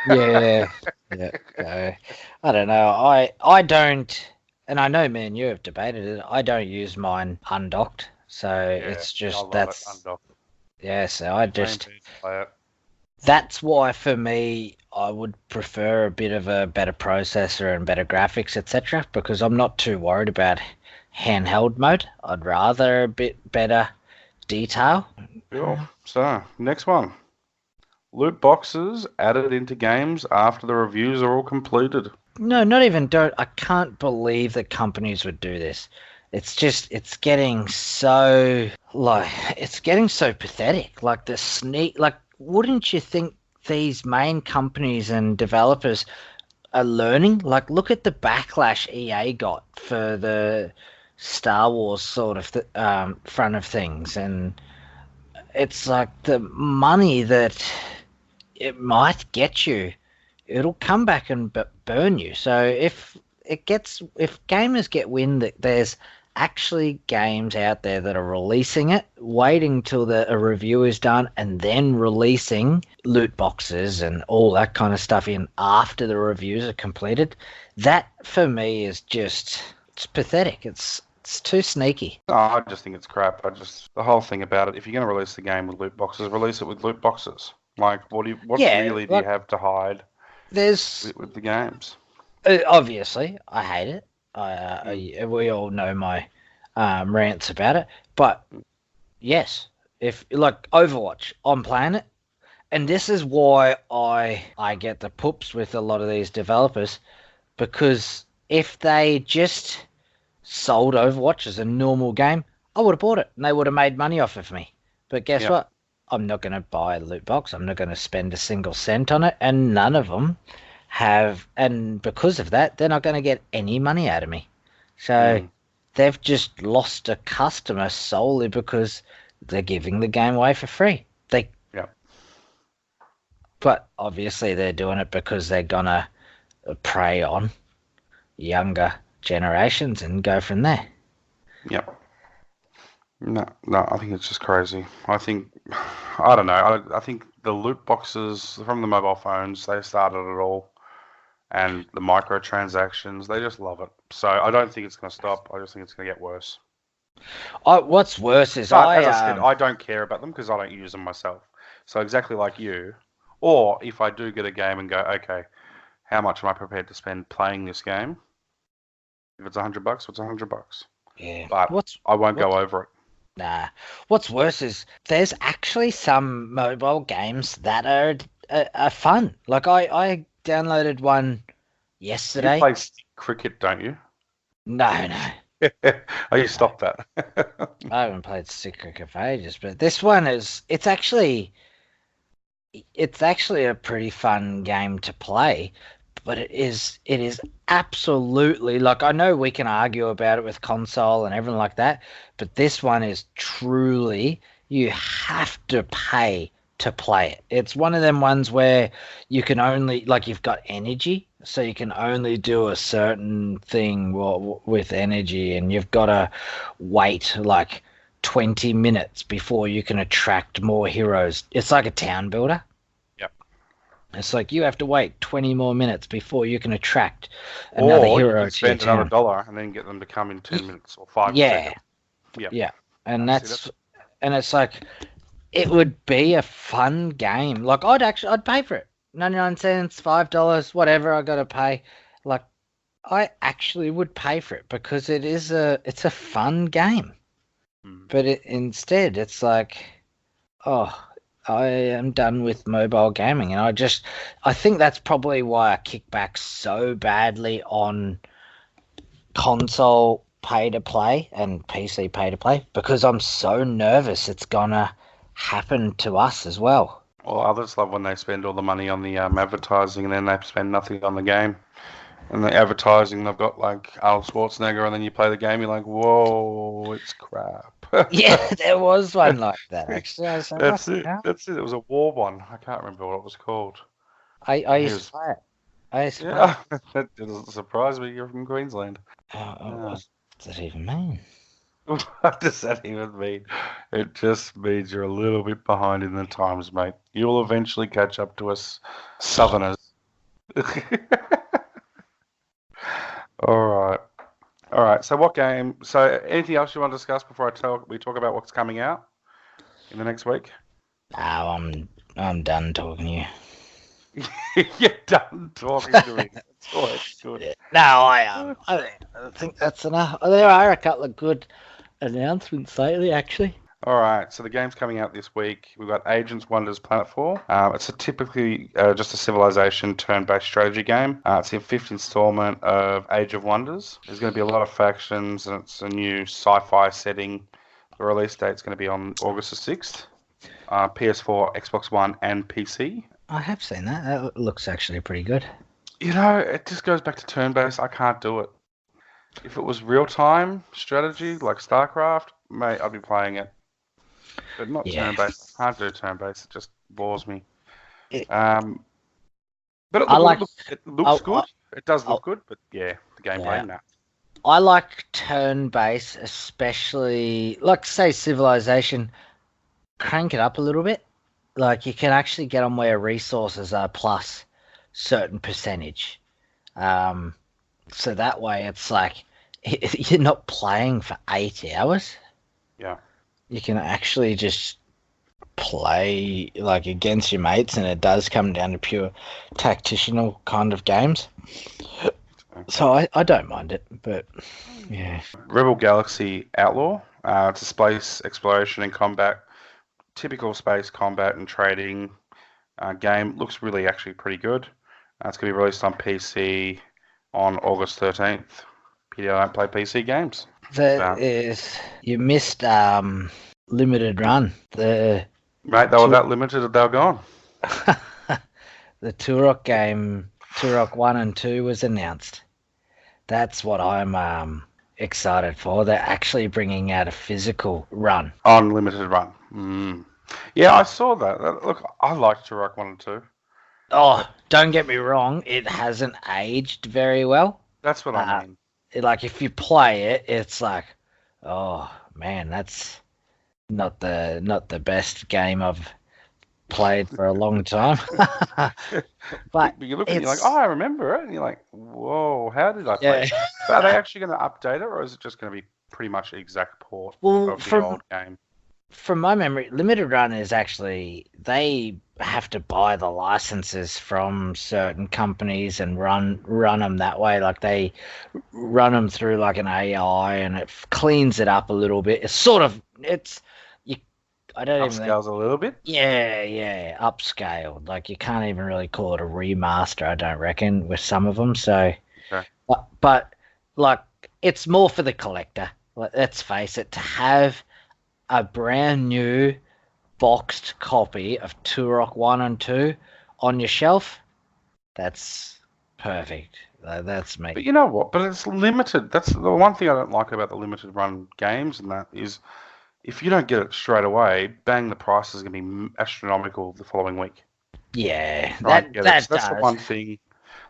B: Yeah. I don't know. I don't, and I know me and you have debated it. I don't use mine undocked. So it's just
A: undocked.
B: Yeah, so I just play it. That's why for me I would prefer a bit of a better processor and better graphics, etc. Because I'm not too worried about handheld mode. I'd rather a bit better detail.
A: Cool. So, next one. Loot boxes added into games after the reviews are all completed.
B: No, not even I can't believe that companies would do this. It's getting so pathetic. Like wouldn't you think these main companies and developers are learning? Like, look at the backlash EA got for the Star Wars sort of front of things, and it's like the money that it might get you, it'll come back and burn you. So if gamers get wind that there's actually games out there that are releasing it, waiting till a review is done, and then releasing loot boxes and all that kind of stuff in after the reviews are completed, that for me is it's pathetic. It's too sneaky.
A: No, I just think it's crap. The whole thing about it, if you're going to release the game with loot boxes, release it with loot boxes. Like, what really do you have to hide with the games?
B: Obviously, I hate it. We all know my rants about it. But, yes, if like Overwatch, I'm playing it. And this is why I get the poops with a lot of these developers. Because if they just sold Overwatch as a normal game, I would have bought it and they would have made money off of me. But guess what? I'm not going to buy a loot box. I'm not going to spend a single cent on it, and none of them have. And because of that, they're not going to get any money out of me. So they've just lost a customer solely because they're giving the game away for free. But obviously they're doing it because they're gonna prey on younger generations and go from there.
A: Yep. No, I think it's just crazy. I don't know. I think the loot boxes from the mobile phones, they started it all, and the microtransactions, they just love it. So I don't think it's going to stop. I just think it's going to get worse.
B: What's worse is
A: But as I said, I don't care about them because I don't use them myself. So exactly like you, or if I do get a game and go, okay, how much am I prepared to spend playing this game? If it's $100, it's $100.
B: yeah.
A: But I won't go over it.
B: Nah. What's worse is there's actually some mobile games that are fun. Like I downloaded one yesterday.
A: You play stick cricket, don't you?
B: No.
A: Oh, you stopped that.
B: I haven't played stick cricket for ages, but this one it's actually a pretty fun game to play. But it is absolutely, like, I know we can argue about it with console and everything like that, but this one is truly, you have to pay to play it. It's one of them ones where you can only, like, you've got energy, so you can only do a certain thing with energy, and you've got to wait like 20 minutes before you can attract more heroes. It's like a town builder. It's like you have to wait 20 more minutes before you can attract another hero to your town. Or you can
A: spend another $1 and then get them to come in 10 minutes or 5 seconds.
B: Yeah. And and it's like, it would be a fun game. Like, I'd pay for it. 99 cents, $5, whatever I got to pay. Like, I actually would pay for it because it's a fun game. But instead, it's like, oh, I am done with mobile gaming, and I think that's probably why I kick back so badly on console pay to play and PC pay to play, because I'm so nervous it's gonna happen to us as well.
A: Well, others love when they spend all the money on the advertising and then they spend nothing on the game. And the advertising, they've got like Arnold Schwarzenegger, and then you play the game, you're like, whoa, it's crap.
B: Yeah, there was one like that, actually.
A: That's it. It was a war one. I can't remember what it was called.
B: I used to play it.
A: That doesn't surprise me. You're from Queensland.
B: What does that even mean?
A: What does that even mean? It just means you're a little bit behind in the times, mate. You'll eventually catch up to us Southerners. All right. So what game? So anything else you want to discuss before we talk about what's coming out in the next week?
B: No, I'm done talking to you.
A: You're done talking to me. That's always good.
B: Yeah. No, I think that's enough. There are a couple of good announcements lately, actually.
A: All right, so the game's coming out this week. We've got Agents Wonders Planetfall. It's typically just a Civilization turn-based strategy game. It's the 5th installment of Age of Wonders. There's going to be a lot of factions, and it's a new sci-fi setting. The release date's going to be on August the 6th. PS4, Xbox One, and PC. I
B: have seen that. That looks actually pretty good.
A: You know, it just goes back to turn-based. I can't do it. If it was real-time strategy, like StarCraft, mate, I'd be playing it. But not turn-based. I can't do turn-based. It just bores me. But it looks good. It does look good, but yeah, the gameplay, nah.
B: I like turn-based, especially, like, say, Civilization. Crank it up a little bit. Like, you can actually get on where resources are plus certain percentage. So that way it's like, you're not playing for 8 hours.
A: Yeah.
B: You can actually just play like against your mates, and it does come down to pure tactitional kind of games. So I don't mind it, but yeah.
A: Rebel Galaxy Outlaw. It's a space exploration and combat, typical space combat and trading game. Looks really actually pretty good. It's going to be released on PC on August 13th. Pity I don't play PC games.
B: You missed Limited Run.
A: Mate, they were that limited, they were gone.
B: The Turok game, Turok 1 and 2 was announced. That's what I'm excited for. They're actually bringing out a physical run.
A: Unlimited Run. Yeah, I saw that. Look, I liked Turok 1 and 2.
B: Oh, don't get me wrong, it hasn't aged very well.
A: That's what I
B: Uh,
A: mean.
B: like if you play it, it's like, oh man, that's not the best game I've played for a long time. But
A: But you look at it and you're like, oh,
B: it's
A: I remember it. And you're like, whoa, how did I play
B: yeah.
A: it? But are they actually going to update it, or is it just going to be pretty much the exact port
B: Well,
A: of the old game?
B: from my memory, Limited Run is actually they have to buy the licenses from certain companies and run them that way. Like they run them through like an AI, and it cleans it up a little bit. It's sort of it's you. I don't even think.
A: Upscales a little bit.
B: Yeah, yeah, upscaled. Like you can't even really call it a remaster. I don't reckon with some of them. So,
A: Okay.
B: but like it's more for the collector. Let's face it, to have a brand new boxed copy of Turok 1 and 2 on your shelf, that's perfect. That's me.
A: But you know what? But it's limited. That's the one thing I don't like about the limited run games, and that is if you don't get it straight away, bang, the price is going to be astronomical the following week.
B: Yeah,
A: Try and get it. So
B: that
A: that's the
B: does.
A: one thing.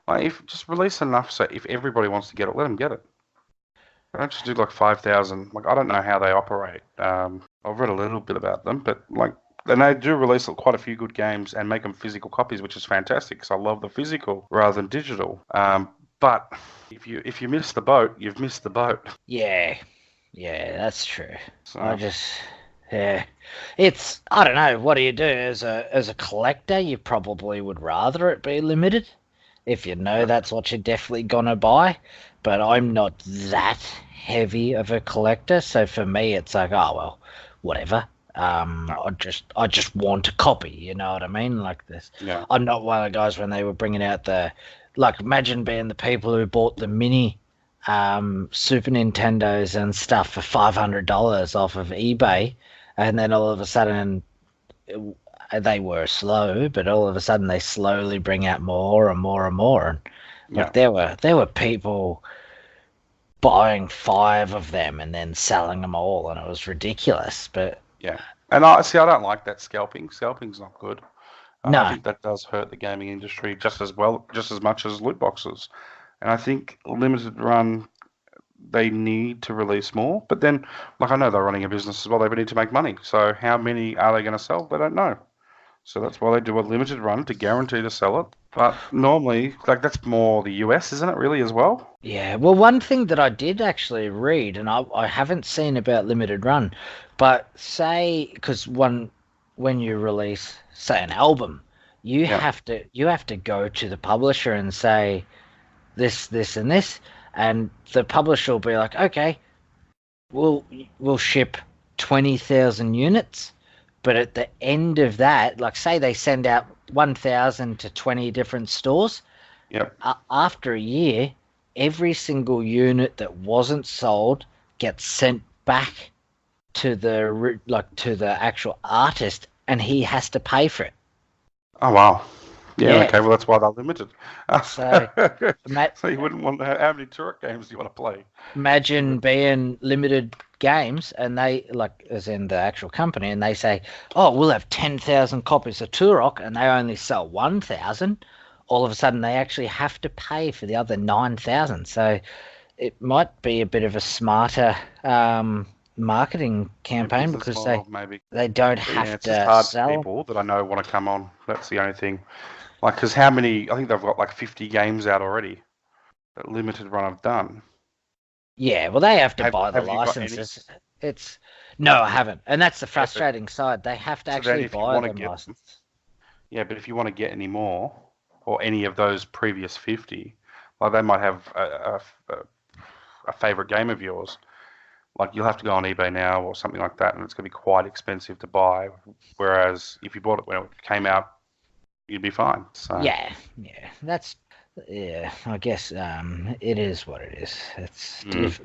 A: Like, if just release enough so if everybody wants to get it, let them get it. Don't just do like 5,000. Like, I don't know how they operate. I've read a little bit about them, but like, and they do release quite a few good games and make them physical copies, which is fantastic because I love the physical rather than digital. But if you miss the boat, you've missed the boat.
B: Yeah, yeah, that's true. I
A: So
B: just yeah, it's I don't know. What do you do as a collector? You probably would rather it be limited if you know that's what you're definitely gonna buy. But I'm not that heavy of a collector, so for me, it's like, oh well, whatever.
A: no,
B: I just want a copy. You know what I mean? Like this.
A: yeah,
B: I'm not one of the guys when they were bringing out like imagine being the people who bought the mini Super Nintendos and stuff for $500 off of eBay, and then all of a sudden they were slow, but all of a sudden they slowly bring out more and more and more, and like
A: yeah,
B: there were people buying 5 of them and then selling them all, and it was ridiculous. But
A: yeah. And I see. I don't like that scalping. Scalping's not good. I
B: no,
A: think that does hurt the gaming industry just as well, just as much as loot boxes. And I think limited run they need to release more. But then, like I know they're running a business as well. They need to make money. So how many are they going to sell? They don't know. So that's why they do a limited run to guarantee to sell it. But normally, like that's more the US, isn't it? Really, as well.
B: yeah. Well, one thing that I did actually read, and I haven't seen about limited run, but say because when you release say an album, you
A: Yeah.
B: have to go to the publisher and say this and this, and the publisher will be like, okay, we'll we'll ship 20,000 units, but at the end of that, like say they send out 1,000 to 20 different stores,
A: Yep.
B: after a year, every single unit that wasn't sold gets sent back to the actual artist, and he has to pay for it.
A: Oh wow. Yeah.
B: Yeah.
A: Okay. Well, that's why they're limited.
B: So
A: So you wouldn't want to have, how many Turok games do you want to play?
B: imagine being limited games, and they like as in the actual company, and they say, oh, we'll have 10,000 copies of Turok, and they only sell 1,000. All of a sudden they actually have to pay for the other 9,000. So it might be a bit of a smarter marketing campaign
A: Business
B: because
A: model, maybe.
B: they don't
A: But yeah,
B: have
A: it's just
B: to
A: hard for
B: sell.
A: people that I know want to come on. That's the only thing. Like, because how many? I think they've got like 50 games out already. That limited run I've done.
B: Yeah, well, they have to buy the
A: Have you got any?
B: licenses. It's no, I haven't, and that's the
A: Yeah, but
B: frustrating side. They have to
A: so then
B: actually
A: if you
B: buy
A: want to
B: them
A: get them,
B: licenses.
A: yeah, but if you want to get any more or any of those previous 50, like they might have a favorite game of yours. Like you'll have to go on eBay now or something like that, and it's going to be quite expensive to buy. Whereas if you bought it when it came out, you'd be fine. So
B: Yeah, yeah, yeah. I guess it is what it is.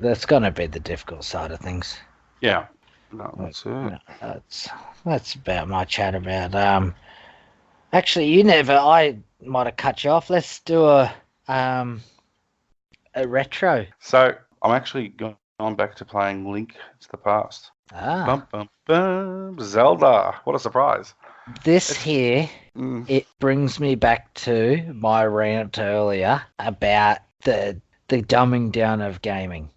B: That's gonna be the difficult side of things.
A: yeah, no,
B: But,
A: that's it.
B: no, that's about my chat about. Actually, you never. I might have cut you off. Let's do um a retro.
A: So I'm actually going back to playing Link to the Past.
B: Ah,
A: Bum, bum, bum. Zelda. What a surprise.
B: this
A: It's
B: here,
A: mm,
B: it brings me back to my rant earlier about the dumbing down of gaming.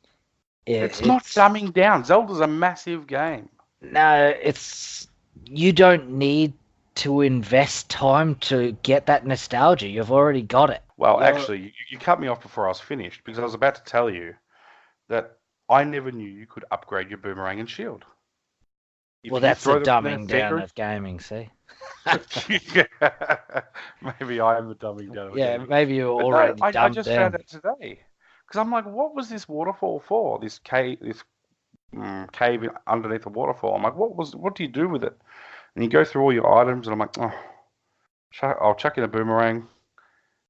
A: it's not
B: It's
A: dumbing down. Zelda's a massive game.
B: no, it's you don't need to invest time to get that nostalgia. You've already got it.
A: Well,
B: You're
A: actually, you cut me off before I was finished because I was about to tell you that I never knew you could upgrade your boomerang and shield.
B: well,
A: If you
B: that's the
A: throw them in their
B: dumbing down
A: secret,
B: of gaming. See,
A: maybe I am the dumbing down of the
B: yeah,
A: game.
B: maybe you're
A: But no,
B: already
A: I
B: dumbed
A: just found
B: down.
A: out today because I'm like, what was this waterfall for? This cave underneath the waterfall. I'm like, what do you do with it? And you go through all your items, and I'm like, oh, I'll chuck in a boomerang.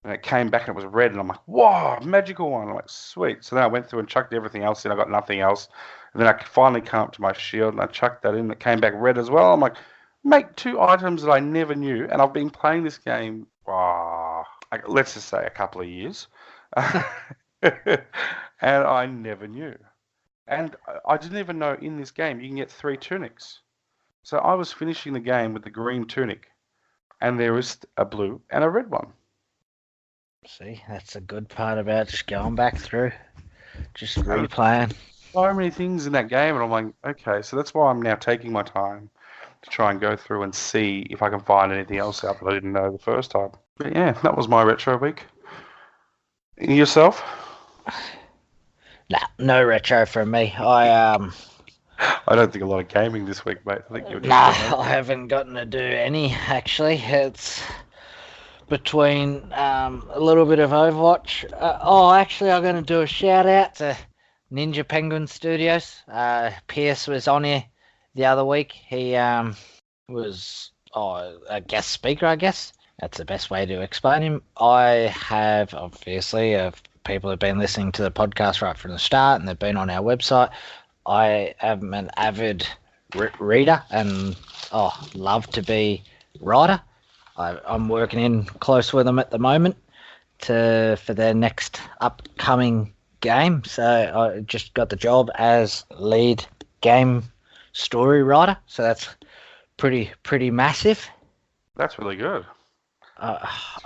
A: And it came back and it was red, and I'm like, whoa, magical one. I'm like, sweet. So then I went through and chucked everything else in. I got nothing else. And then I finally came up to my shield and I chucked that in. It came back red as well. I'm like, make two items that I never knew. And I've been playing this game, let's just say a couple of years. And I never knew. And I didn't even know in this game you can get 3 tunics. So I was finishing the game with the green tunic, and there is a blue and a red one.
B: See, that's a good part about just going back through, just
A: And
B: replaying.
A: so many things in that game, and I'm like, okay, so that's why I'm now taking my time to try and go through and see if I can find anything else out that I didn't know the first time. But yeah, that was my retro week. And yourself?
B: Nah, no retro from me.
A: I don't think a lot of gaming this week, mate. I think you're just
B: Nah,
A: going
B: I haven't gotten to do any actually. It's between a little bit of Overwatch. Actually, I'm going to do a shout out to Ninja Penguin Studios. Pierce was on here the other week. He was a guest speaker, I guess. That's the best way to explain him. I have, obviously, people have been listening to the podcast right from the start and they've been on our website. I am an avid reader and love to be writer. I'm working in close with them at the moment for their next upcoming game. So I just got the job as lead game story writer. So that's pretty massive.
A: That's really good.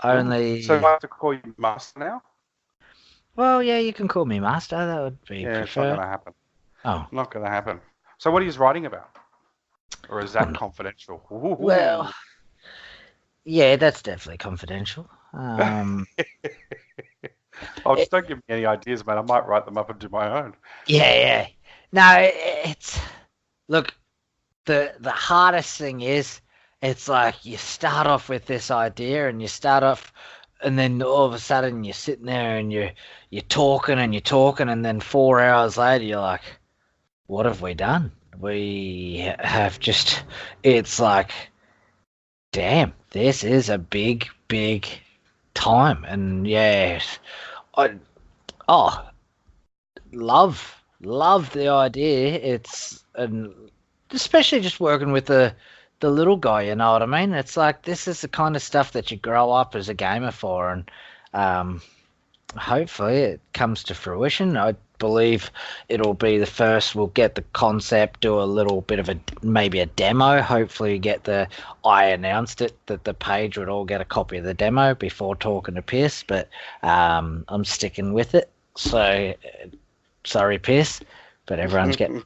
B: Only.
A: So I have to call you master now?
B: Well, yeah, you can call me master. That would be
A: Yeah, it's not going
B: preferred.
A: to happen.
B: Oh,
A: Not going to happen. So what are you writing about? Or is that
B: well,
A: confidential?
B: well, yeah, that's definitely confidential.
A: Oh, just don't give me any ideas, mate. I might write them up and do my own.
B: Yeah. No, it's look. The hardest thing is, it's like you start off with this idea, and you start off, and then all of a sudden you're sitting there and you're talking and you're talking, and then 4 hours later you're like, what have we done? We have just. It's like, damn, this is a big time, and yeah, I love the idea. It's and especially just working with the little guy. You know what I mean? It's like this is the kind of stuff that you grow up as a gamer for, and hopefully it comes to fruition. I believe it'll be the first. We'll get the concept, do a little bit of maybe a demo. Hopefully, I announced it that the page would all get a copy of the demo before talking to Pierce, but I'm sticking with it. So sorry, Pierce, but everyone's getting.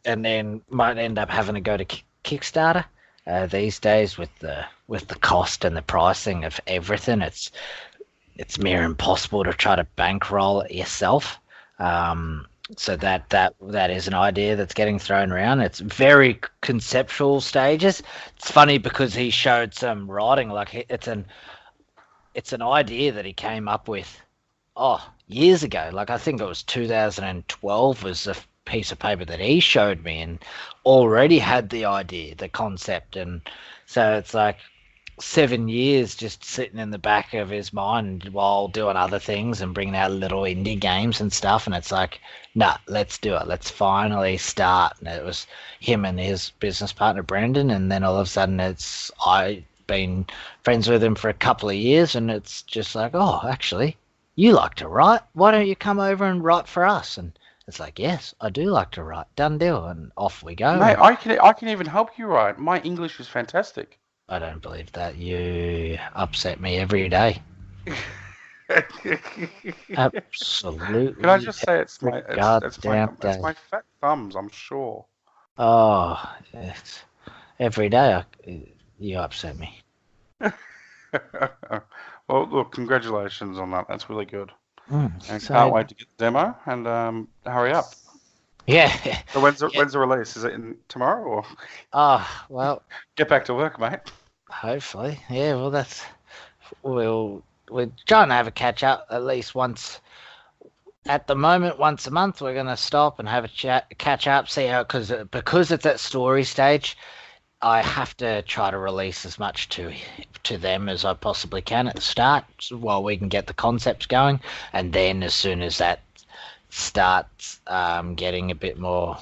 B: And then might end up having to go to Kickstarter. These days, with the cost and the pricing of everything, it's near impossible to try to bankroll it yourself. So that is an idea that's getting thrown around. It's very conceptual stages. It's funny because he showed some writing, like it's an idea that he came up with years ago. Like I think it was 2012 was the piece of paper that he showed me, and already had the idea, the concept, and so it's like 7 years just sitting in the back of his mind while doing other things and bringing out little indie games and stuff. And it's like, nah, let's do it. Let's finally start. And it was him and his business partner, Brandon. And then all of a sudden I've been friends with him for a couple of years, and it's just like, oh, actually, you like to write. Why don't you come over and write for us? And It's like, yes, I do like to write. Done deal, and off we go.
A: Mate, I can even help you write. My English is fantastic.
B: I don't believe that. You upset me every day. Absolutely.
A: Can I just say it's my
B: every
A: it's
B: goddamn day.
A: my fat thumbs, I'm sure.
B: Oh, it's every day you upset me.
A: Well, look, congratulations on that. That's really good. And
B: So,
A: can't wait to get the demo and hurry up.
B: yeah.
A: So when's the release? Is it in tomorrow or
B: Oh, well,
A: get back to work, mate?
B: hopefully. Yeah, well, we're trying to have a catch up at least once. At the moment, once a month, we're going to stop and have a catch up, see how, because it's at story stage, I have to try to release as much to them as I possibly can at the start while we can get the concepts going. And then as soon as that starts getting a bit more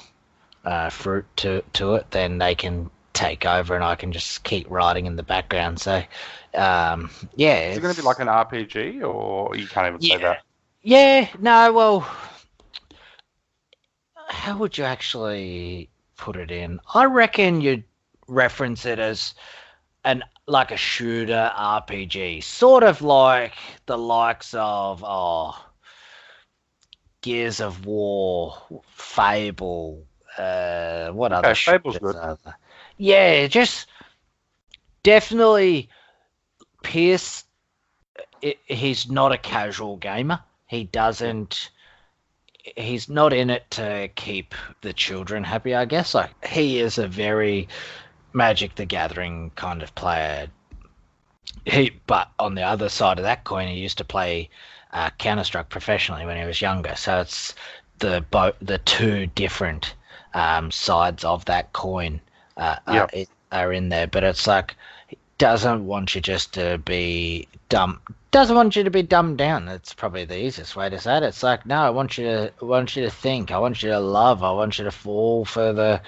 B: fruit to it, then they can take over and I can just keep writing in the background. So, yeah.
A: Is it going to be like an RPG or you can't even say that?
B: Yeah, no, well, how would you actually put it in? I reckon you'd reference it as like a shooter RPG, sort of like the likes of Gears of War, Fable, what other
A: Fable's
B: shooters
A: good.
B: are there? Yeah, just definitely Pierce. He's not a casual gamer. He doesn't. He's not in it to keep the children happy, I guess. Like, he is a very Magic the Gathering kind of player. But on the other side of that coin, he used to play Counter-Strike professionally when he was younger. So it's the two different sides of that coin are in there. But it's like, he doesn't want you just to be dumb. Doesn't want you to be dumbed down. That's probably the easiest way to say it. It's like, no, I want you to think. I want you to love. I want you to fall for the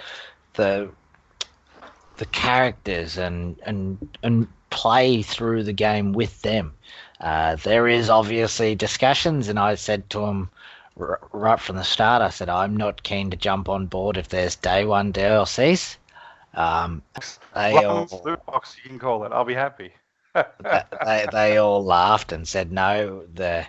B: characters and play through the game with them. There is obviously discussions, and I said to him right from the start, I said, I'm not keen to jump on board if there's day one DLCs.
A: Loot box, you can call it. I'll be happy.
B: they all laughed and said no. Their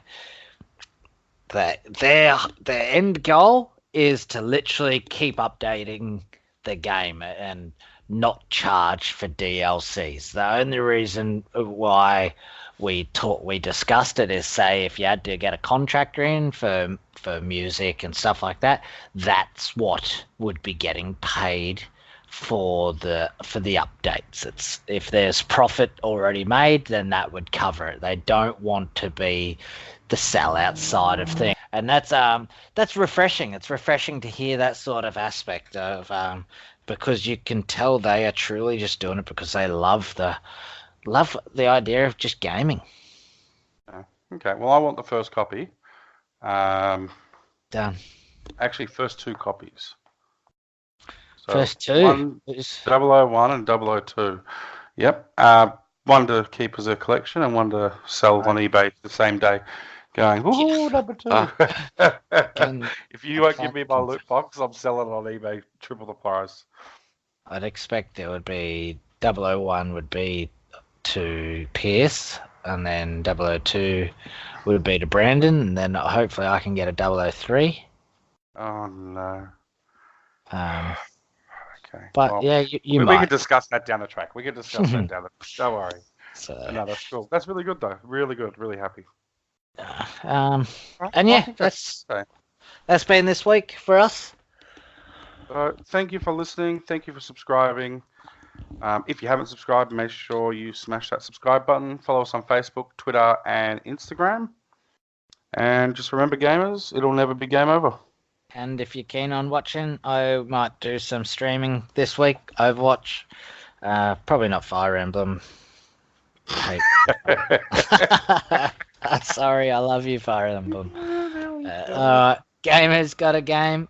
B: end goal is to literally keep updating the game and not charge for DLCs. The only reason why we discussed it is, say, if you had to get a contractor in for music and stuff like that, that's what would be getting paid for the updates. It's if there's profit already made, then that would cover it. They don't want to be the sellout side of things, and that's refreshing. It's refreshing to hear that sort of aspect of because you can tell they are truly just doing it because they love the idea of just gaming.
A: Okay, well, I want the first copy.
B: Done.
A: Actually, first two copies. So
B: first two?
A: 001 and 002. Yep. One to keep as a collection and one to sell on eBay the same day. Going, ooh, number two. If you won't give me my loot box, I'm selling it on eBay triple the price.
B: I'd expect there would be 001 would be to Pierce, and then 002 would be to Brandon, and then hopefully I can get a 003.
A: Oh no. Okay.
B: But well, yeah, you might.
A: We can discuss that down the track. Don't worry. So, no, that's cool. That's really good though. Really good. Really happy.
B: And yeah, that's been this week for us.
A: Thank you for listening. Thank you for subscribing. If you haven't subscribed, make sure you smash that subscribe button. Follow us on Facebook, Twitter, and Instagram. And just remember, gamers, it'll never be game over.
B: And if you're keen on watching, I might do some streaming this week. Overwatch. Probably not Fire Emblem. Sorry, I love you, Fire Emblem. Alright, Gamerz got a game.